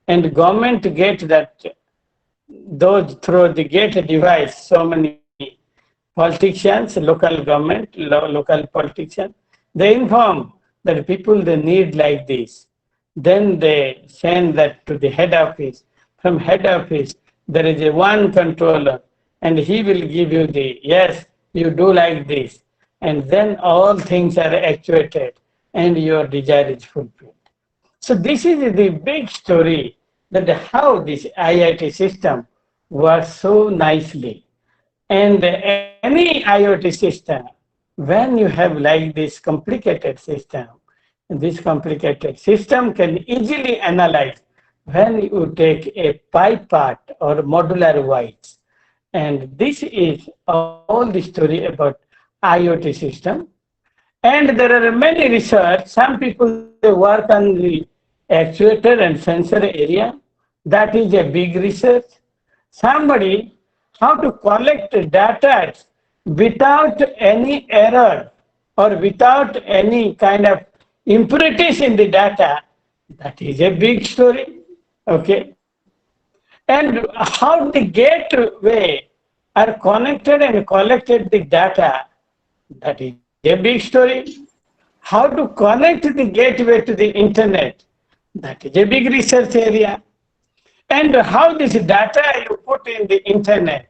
and government get that, those through the gate device, so many politicians, local government, local politicians, they inform that people they need like this. Then they send that to the head office. From head office, there is a one controller, and he will give you the, yes, you do like this. And then all things are actuated and your desire is fulfilled. So this is the big story that how this IIT system works so nicely. And any IoT system, when you have like this complicated system, this complicated system can easily analyze when you take a pie part or modular whites. And this is all the story about IoT system. And there are many research. Some people they work on the actuator and sensor area. That is a big research. Somebody how to collect data without any error or without any kind of impurities in the data. That is a big story. Okay. And how the gateway are connected and collected the data. That is a big story. How to connect the gateway to the internet. That is a big research area. And how this data you put in the internet.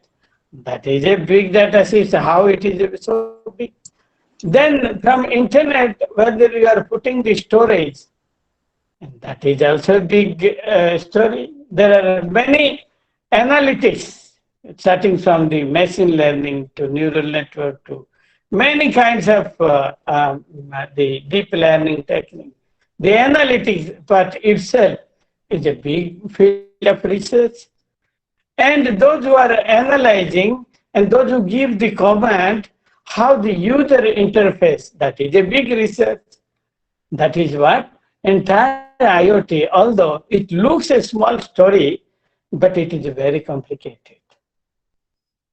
That is a big data system, how it is so big. Then from internet, whether you are putting the storage, and that is also a big story. There are many analytics, starting from the machine learning to neural network to many kinds of the deep learning technique. The analytics part itself is a big field of research. And those who are analyzing and those who give the command, how the user interface, that is a big research. That is what entire IoT, although it looks a small story, but it is very complicated.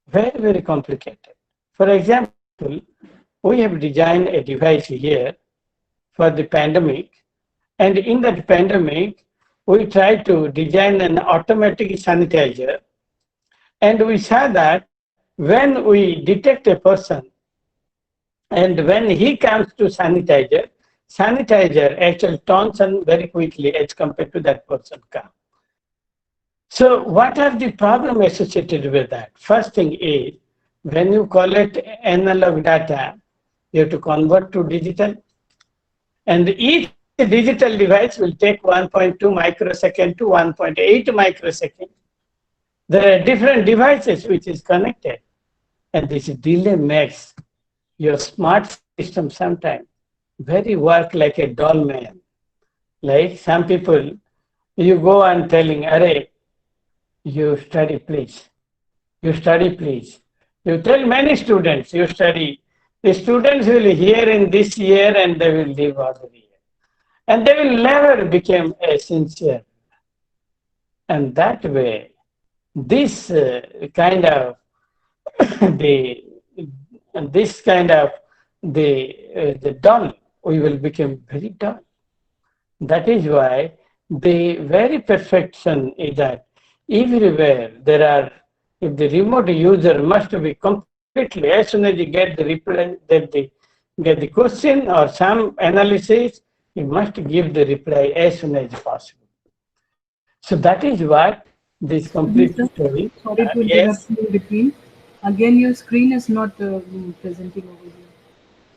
Very, very complicated. For example, we have designed a device here for the pandemic. And in that pandemic, we tried to design an automatic sanitizer. And we saw that when we detect a person and when he comes to sanitizer actually turns on very quickly as compared to that person come. So what are the problems associated with that? First thing is, when you collect analog data, you have to convert to digital. And each digital device will take 1.2 microsecond to 1.8 microsecond. There are different devices which is connected. And this delay makes your smart system sometimes very work like a dull man. Like some people, you go and telling, Array, you study please. You study please. You tell many students, you study. The students will hear in this year and they will leave other year. And they will never become a sincere. And that way, this kind of the dull, we will become very dull. That is why the very perfection is that everywhere there are, if the remote user must be completely, as soon as you get the reply, get the question or some analysis, you must give the reply as soon as possible. So that is what this complete story. Sorry to Yes. interrupt you in between. Again, your screen is not presenting over here.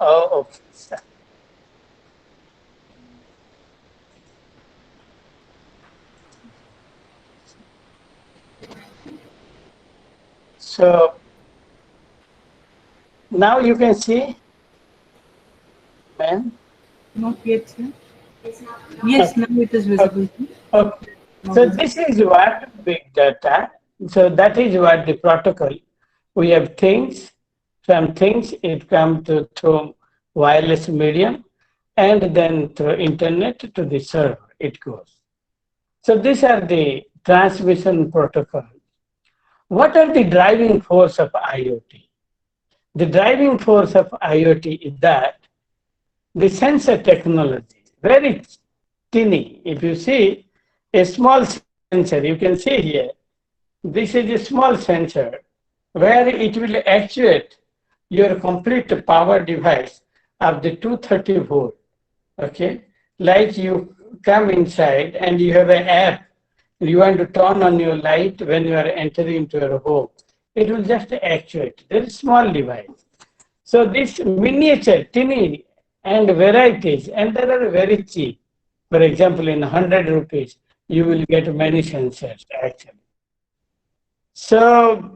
Oh, okay. So now you can see, man. Not yet, sir. Yes, now it is visible. Okay. So this is what big data. So that is what the protocol. We have things. From things it comes through wireless medium, and then through internet to the server it goes. So these are the transmission protocol. What are the driving force of IoT? The driving force of IoT is that the sensor technology, very tiny. If you see a small sensor, you can see here, this is a small sensor where it will actuate your complete power device of the 230 volt. Okay, like you come inside and you have an app. You want to turn on your light when you are entering into your home. It will just actuate. There is small device. So this miniature, tiny and varieties, and they are very cheap. For example, in 100 rupees, you will get many sensors actually. So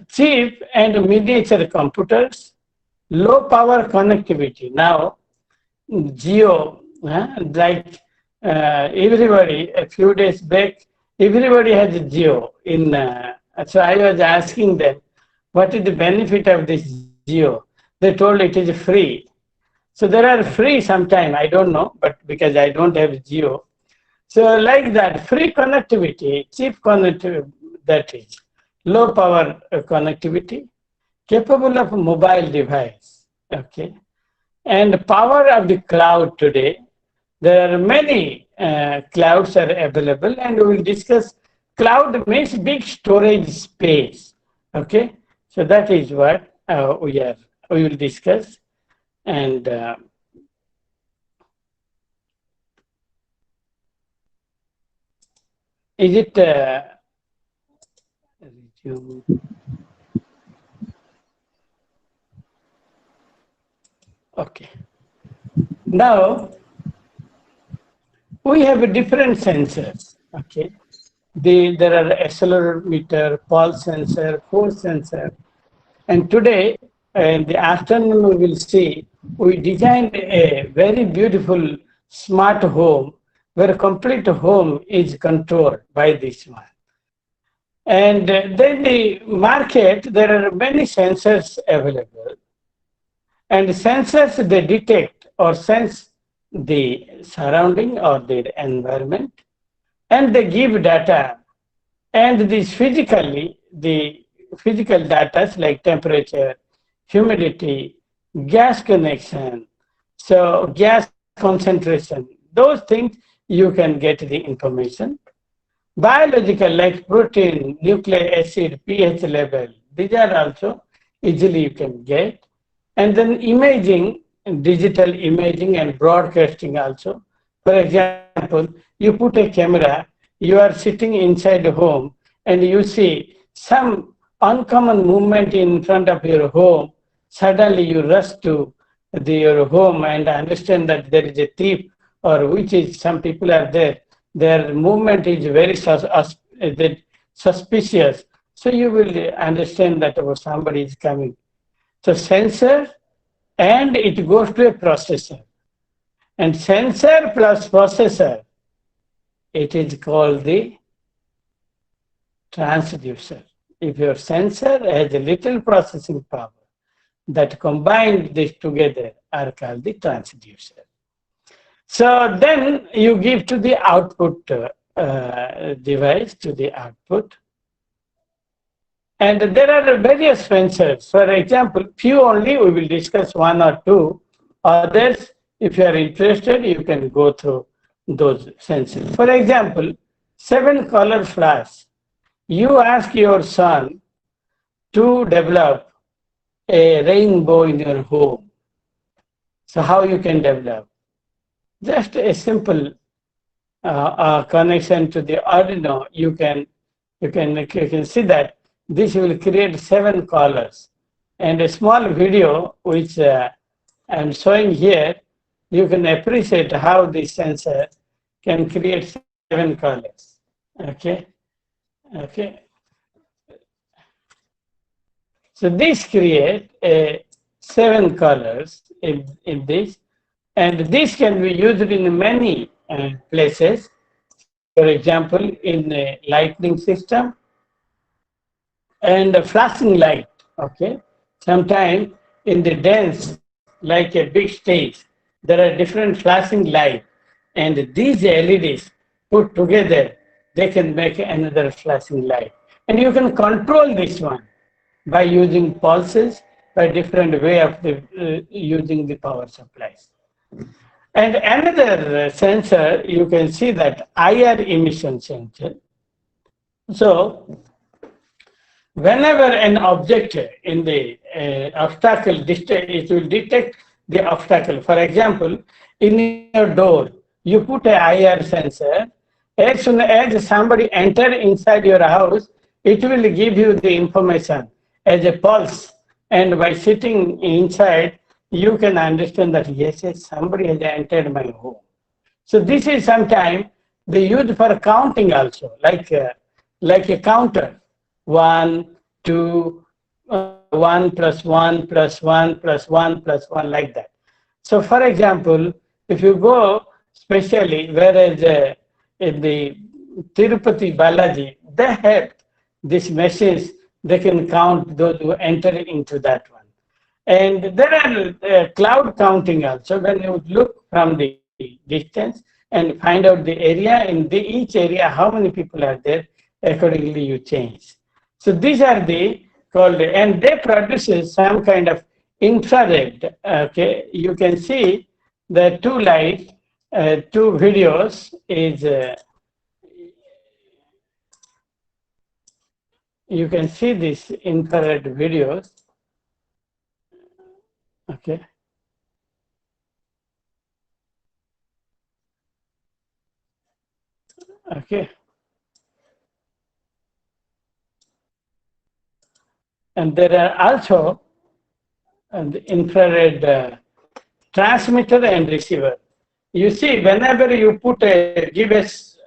cheap and miniature computers, low power connectivity. Now, geo, like everybody, a few days back, everybody has a geo in, so I was asking them, what is the benefit of this geo? They told it is free. So there are free sometime, I don't know, but because I don't have geo. So like that, free connectivity, cheap connectivity, that is, low power connectivity, capable of mobile device, okay? And power of the cloud today, there are many clouds are available, and we will discuss cloud means big storage space, okay? So that is what we will discuss. And is it resume? Okay. Now we have a different sensors. Okay. There are accelerometer, pulse sensor, force sensor, and today in the afternoon we will see we designed a very beautiful smart home where complete home is controlled by this one. And then the market, there are many sensors available. And sensors, they detect or sense the surrounding or their environment, and they give data. And this physically, the physical data like temperature, humidity, gas connection, so gas concentration, those things you can get the information. Biological like protein, nucleic acid, pH level, these are also easily you can get. And then imaging, digital imaging and broadcasting also. For example, you put a camera, you are sitting inside a home and you see some uncommon movement in front of your home. Suddenly you rush to your home and understand that there is a thief or which is some people are there. Their movement is very suspicious. So you will understand that somebody is coming. So sensor, and it goes to a processor. And sensor plus processor, it is called the transducer. If your sensor has a little processing power, that combined this together are called the transducer. So then you give to the output device to the output. And there are various sensors. For example, few only, we will discuss one or two. Others, if you are interested, you can go through those sensors. For example, 7-color flash. You ask your son to develop a rainbow in your home. So how you can develop? Just a simple connection to the Arduino, you can see that this will create 7 colors. And a small video which I'm showing here, you can appreciate how this sensor can create 7 colors. Okay. So this create 7 colors in this, and this can be used in many places. For example, in a lighting system and a flashing light. Okay, sometimes in the dance, like a big stage, there are different flashing light, and these LEDs put together, they can make another flashing light, and you can control this one by using pulses, by different way of using the power supplies. And another sensor, you can see that IR emission sensor. So whenever an object in the obstacle, it will detect the obstacle. For example, in your door, you put an IR sensor. As soon as somebody enter inside your house, it will give you the information as a pulse. And by sitting inside, you can understand that yes, somebody has entered my home. So this is sometimes they use for counting also, like a counter. 1, 2, 1 plus 1 plus 1 plus 1 plus 1, like that. So for example, If you go specially, whereas in the Tirupati Balaji, they have this machines, they can count those who enter into that one. And there are cloud counting also. When you look from the distance and find out the area, in each area how many people are there, accordingly you change. So these are the called, and they produces some kind of infrared. Okay, you can see the two lights, two videos is. You can see this infrared videos. Okay. Okay. And there are also the infrared transmitter and receiver. You see, whenever you give us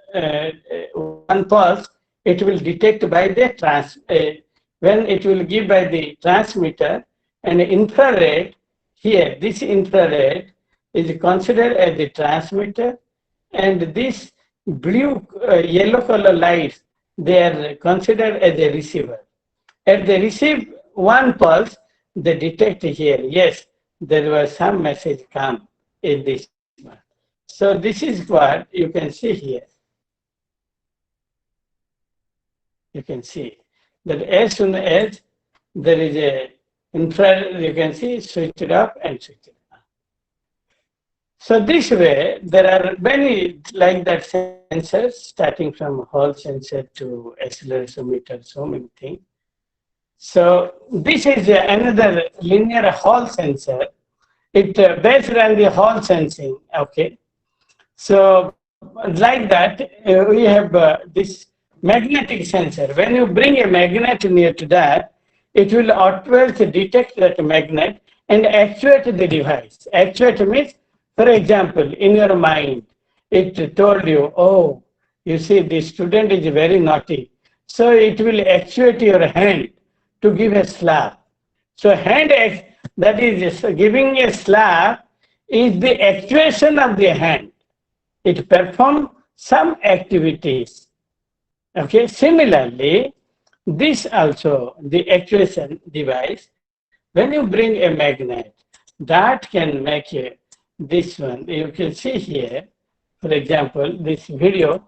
one pulse, it will detect by the when it will give by the transmitter, and infrared here, this infrared is considered as the transmitter, and this blue yellow color lights, they are considered as a receiver. If they receive one pulse, they detect here, yes, there was some message come in this one. So this is what you can see here. You can see that as soon as there is a infrared, you can see switch it up and switch it on. So this way, there are many like that sensors, starting from Hall sensor to accelerometer, so many things. So this is another linear Hall sensor. It based on the Hall sensing. Okay. So like that, we have this magnetic sensor. When you bring a magnet near to that, it will always detect that magnet and actuate the device. Actuate means, for example, in your mind, it told you, oh, you see, this student is very naughty. So it will actuate your hand to give a slap. So hand, that is giving a slap, is the actuation of the hand. It performs some activities. Okay, similarly, this also, the actuation device, when you bring a magnet, that can make this one. You can see here, for example, this video.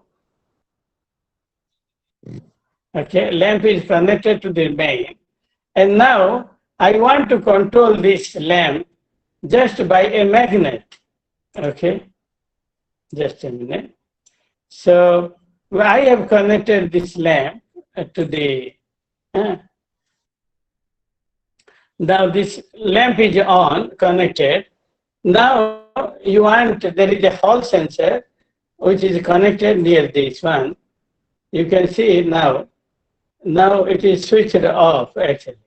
Okay, lamp is connected to the main. And now I want to control this lamp just by a magnet. Okay, just a minute. So I have connected this lamp to the, now this lamp is on, connected. Now you want, there is a Hall sensor which is connected near this one. You can see now, now it is switched off actually.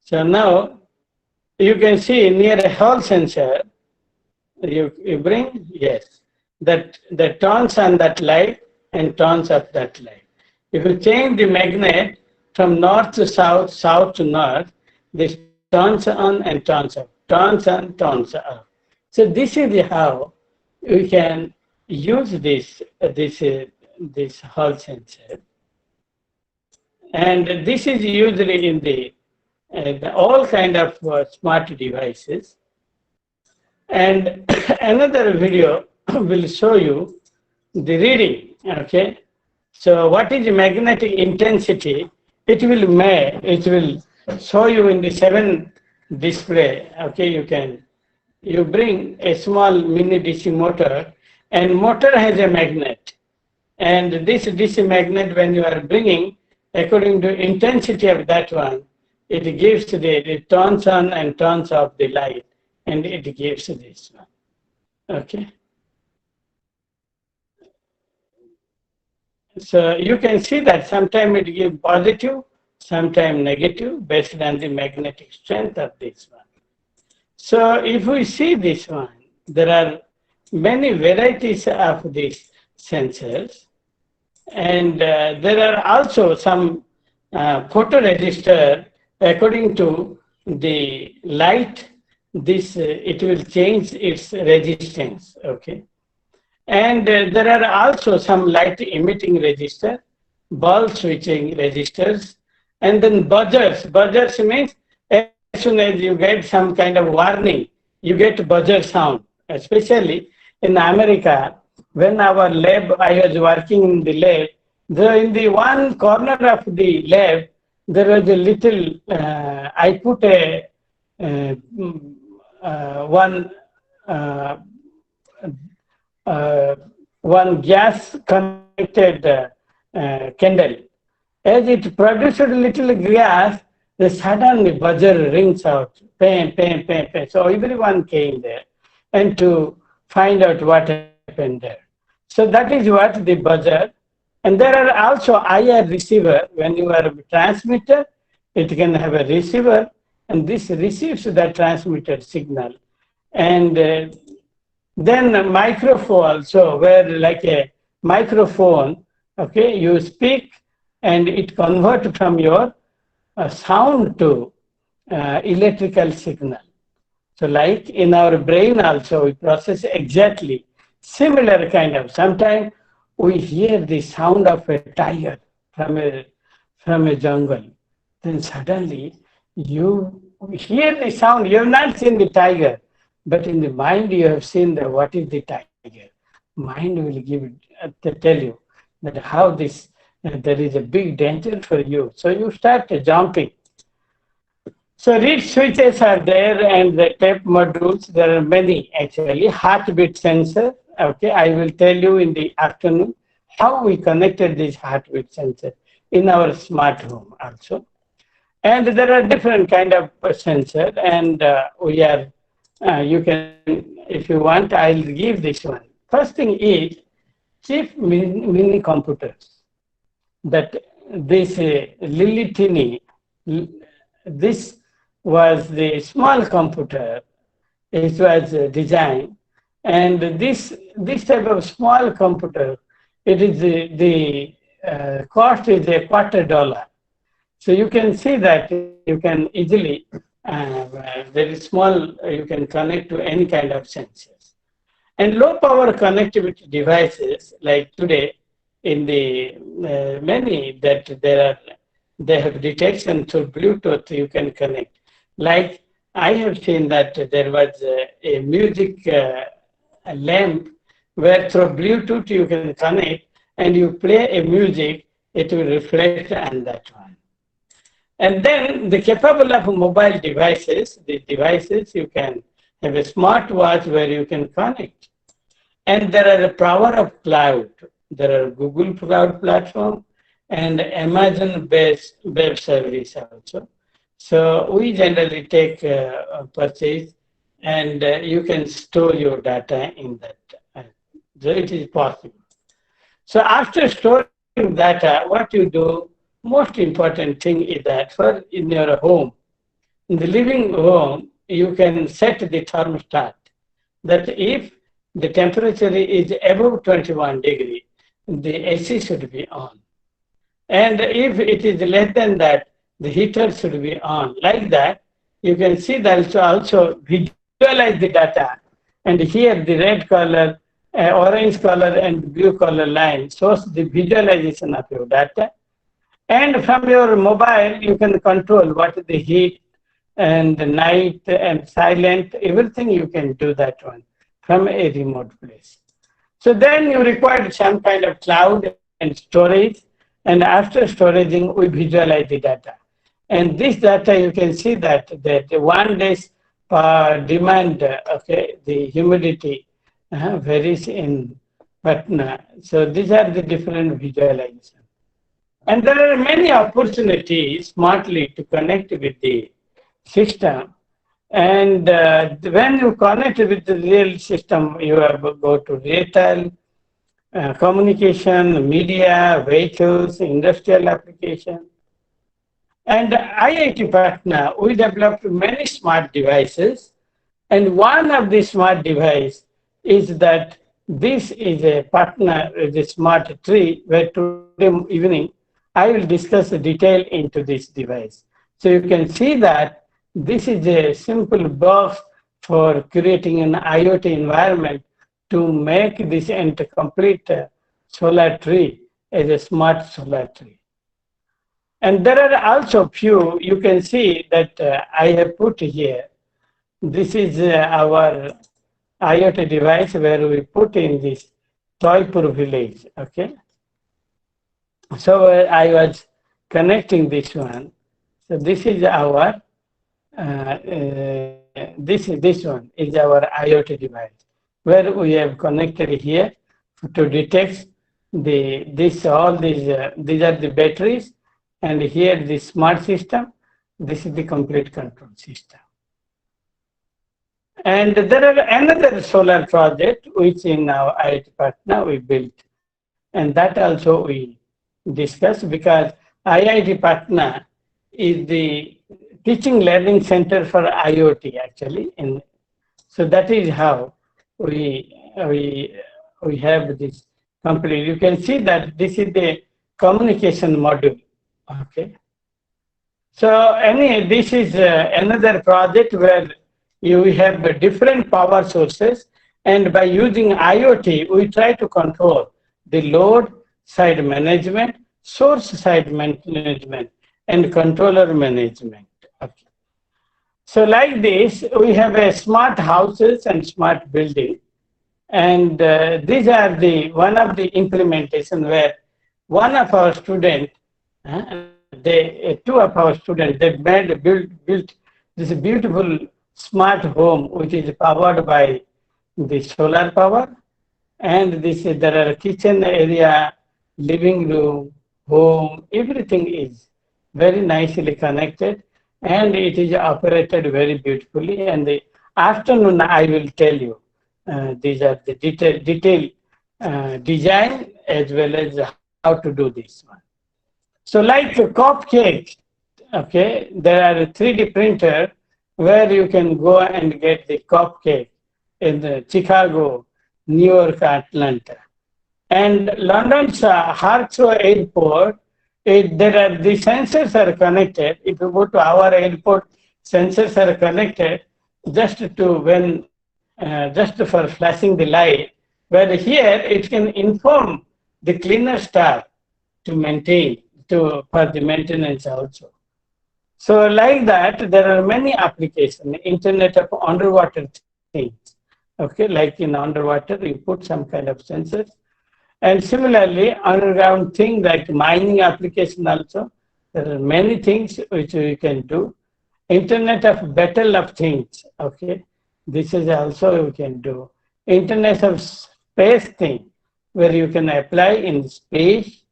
So now you can see near a Hall sensor, you bring, yes, that turns on that light and turns off that light. If you change the magnet from north to south, south to north, this turns on and turns off, turns on, turns off. So this is how we can use this Hall sensor. And this is usually in the all kind of smart devices. And another video will show you the reading. Okay, so what is magnetic intensity? It will show you in the 7 display. Okay, you bring a small mini DC motor, and motor has a magnet, and this DC magnet, when you are bringing, according to intensity of that one, it gives it turns on and turns off the light, and it gives this one. Okay. So you can see that sometimes it gives positive, sometimes negative, based on the magnetic strength of this one. So if we see this one, there are many varieties of these sensors, and there are also some photoresistor according to the light this it will change its resistance. Okay, and there are also some light emitting resistor, bulb switching resistors, and then buzzers. Buzzers means as soon as you get some kind of warning, you get buzzer sound. Especially in America, when our lab, I was working in the lab, in the one corner of the lab, there was a little, I put a uh, one uh, uh, one gas connected candle. As it produced a little gas, the suddenly buzzer rings out, pam, pam, pam, pam. So everyone came there and to find out what happened there. So that is what the buzzer. And there are also IR receiver. When you are a transmitter, it can have a receiver, and this receives the transmitted signal. And then a microphone also, where like a microphone, okay, you speak and it converts from your sound to electrical signal. So like in our brain also, we process exactly similar kind of. Sometimes we hear the sound of a tiger from a jungle. Then suddenly you hear the sound. You have not seen the tiger, but in the mind you have seen what is the tiger. Mind will tell you that how this there is a big danger for you. So you start jumping. So reed switches are there and the tape modules. There are many actually. Heartbeat sensor. Okay, I will tell you in the afternoon how we connected this heartbeat sensor in our smart home also. And there are different kind of sensor, and we are. You can, if you want, I'll give this one. First thing is cheap mini computers. That this Lily Tini, this was the small computer. It was designed, and this type of small computer, it is the cost is $250. So you can see that you can easily very small. You can connect to any kind of sensors, and low power connectivity devices like today in the many that they have detection through Bluetooth. You can connect. Like I have seen that there was a music a lamp where through Bluetooth you can connect and you play a music, it will reflect on that one. And then the capable of mobile devices, the devices you can have a smartwatch where you can connect. And there are the power of cloud. There are Google Cloud Platform and Amazon-based web service also. So we generally take purchase and you can store your data in that. So it is possible. So after storing data, what you do, most important thing is that for in your home, in the living room, you can set the thermostat that if the temperature is above 21 degrees, the AC should be on. And if it is less than that, the heater should be on. Like that, you can see that also visualize the data. And here the red color, orange color and blue color line shows the visualization of your data. And from your mobile, you can control what is the heat and the night and silent, everything you can do that one from a remote place. So then you require some kind of cloud and storage. And after storaging, we visualize the data. And this data, you can see that the 1 day's demand, okay, the humidity varies in Patna. So these are the different visualizations. And there are many opportunities smartly to connect with the system. And when you connect with the real system, you have to go to retail, communication, media, vehicles, industrial application. And IIT Patna, we developed many smart devices. And one of the smart device is that this is a Patna, the smart tree, where today evening, I will discuss the detail into this device. So you can see that this is a simple box for creating an IoT environment to make this complete solar tree as a smart solar tree. And there are also few, you can see that I have put here. This is our IoT device where we put in this Toypur village, okay? So I was connecting this one. So this is our, this one is our IoT device where we have connected here to detect these are the batteries, and here the smart system. This is the complete control system. And there are another solar project which in our IIT Patna we built, and that also we discussed because IIT Patna is the teaching learning center for IoT actually, and so that is how we have this complete. You can see that this is the communication module. Okay. So this is another project where you have different power sources, and by using IoT, we try to control the load side management, source side management, and controller management. Okay. So like this, we have a smart houses and smart building, and these are one of the implementation where one of our students, two of our students, they built this beautiful smart home which is powered by the solar power, and there are kitchen area, living room, home, everything is very nicely connected, and it is operated very beautifully. And the afternoon I will tell you these are the detail design as well as how to do this one. So like a cupcake, okay, there are a 3D printer where you can go and get the cupcake in Chicago, New York, Atlanta. And London's Heathrow Airport, the sensors are connected. If you go to our airport, sensors are connected just for flashing the light. Where here it can inform the cleaner staff to maintain for the maintenance also. So like that, there are many applications, Internet of underwater things. Okay, like in underwater, you put some kind of sensors. And similarly, underground thing like mining application also, there are many things which we can do. Internet of battle of things, okay, this is also we can do. Internet of space thing, where you can apply in space.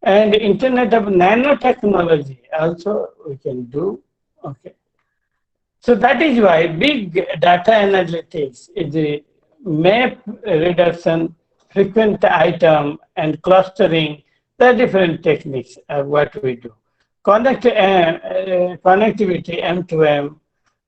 And Internet of nanotechnology also we can do, okay. So that is why big data analytics is a map reduction, frequent item, and clustering, the different techniques of what we do. Connectivity, M2M,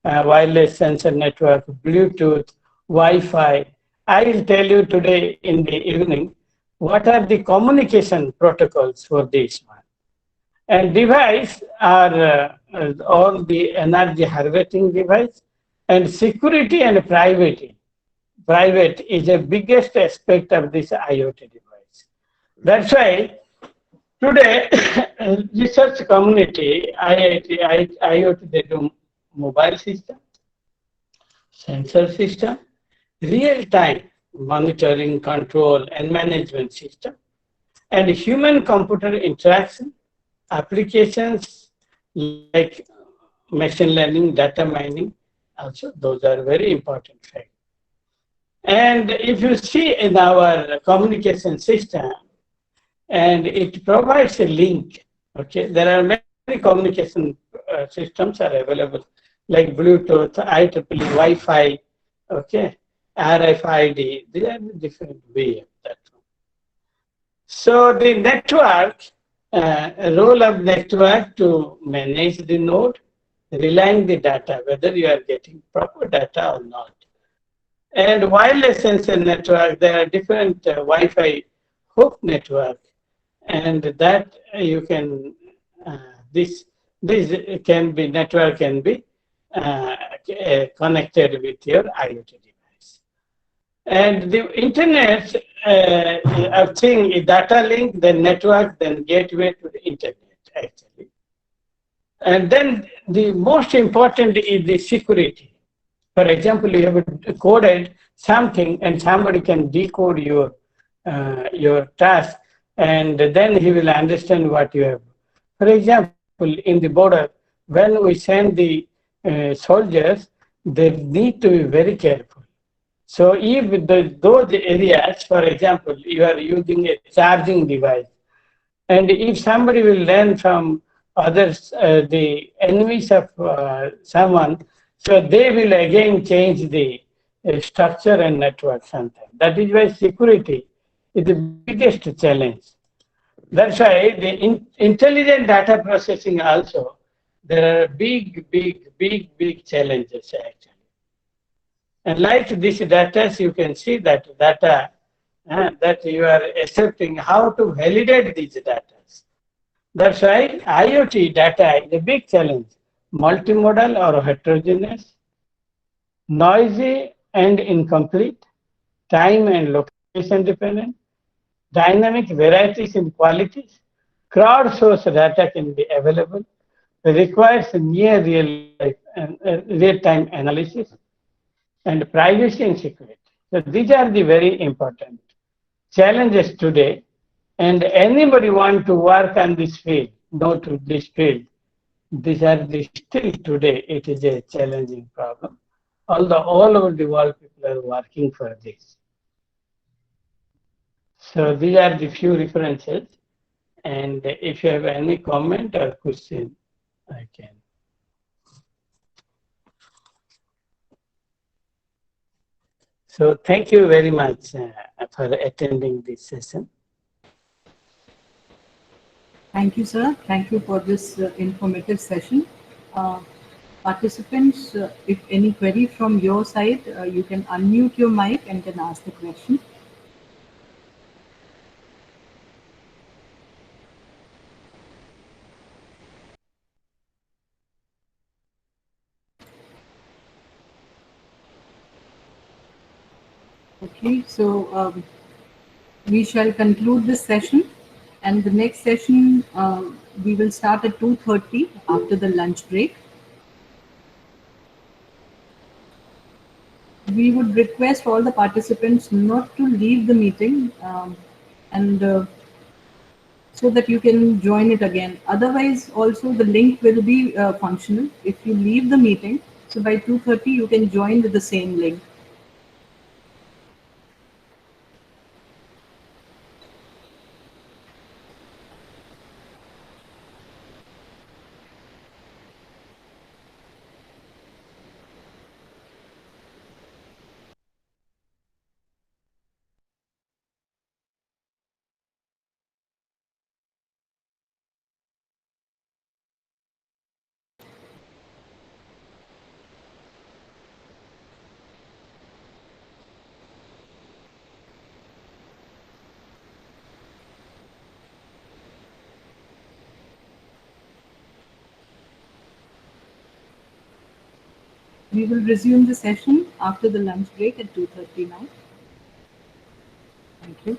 wireless sensor network, Bluetooth, Wi-Fi. I will tell you today in the evening what are the communication protocols for this one. And device are all the energy harvesting device, and security and privacy. Private is the biggest aspect of this IoT device. That's why today research community, IoT, they do mobile system, sensor system, real-time monitoring, control, and management system, and human-computer interaction, applications like machine learning, data mining, also those are very important factors. And if you see in our communication system, and it provides a link, okay, there are many communication systems are available, like Bluetooth, IEEE, Wi-Fi, okay, RFID, they are different way of that. So the network, role of network to manage the node, relying the data, whether you are getting proper data or not. And wireless sensor network, there are different Wi-Fi hook network, and that you can, this can be, network can be connected with your IoT device. And the internet of thing is data link, then network, then gateway to the internet, actually. And then the most important is the security. For example, you have coded something and somebody can decode your task, and then he will understand what you have. For example, in the border, when we send the soldiers, they need to be very careful. So if those areas, for example, you are using a charging device, and if somebody will learn from others, the enemies of someone, so they will again change the structure and network sometimes. That is why security is the biggest challenge. That's why the intelligent data processing also, there are big challenges actually. And like this data, you can see that data that you are accepting, how to validate these data. That's why IoT data is a big challenge. Multimodal or heterogeneous, noisy and incomplete, time and location dependent, dynamic varieties in qualities, crowdsourced data can be available, requires near real-time analysis, and privacy and security. So these are the very important challenges today. And anybody want to work on this field, go to this field, these are the still today, it is a challenging problem. Although all over the world people are working for this. So these are the few references. And if you have any comment or question, I can. So thank you very much for attending this session. Thank you, sir. Thank you for this informative session. Participants, if any query from your side, you can unmute your mic and can ask the question. Okay, so we shall conclude this session, and the next session we will start at 2:30 after the lunch break. We would request all the participants not to leave the meeting and so that you can join it again. Otherwise, also the link will be functional. If you leave the meeting, so by 2:30 you can join with the same link. We will resume the session after the lunch break at 2:30 now. Thank you.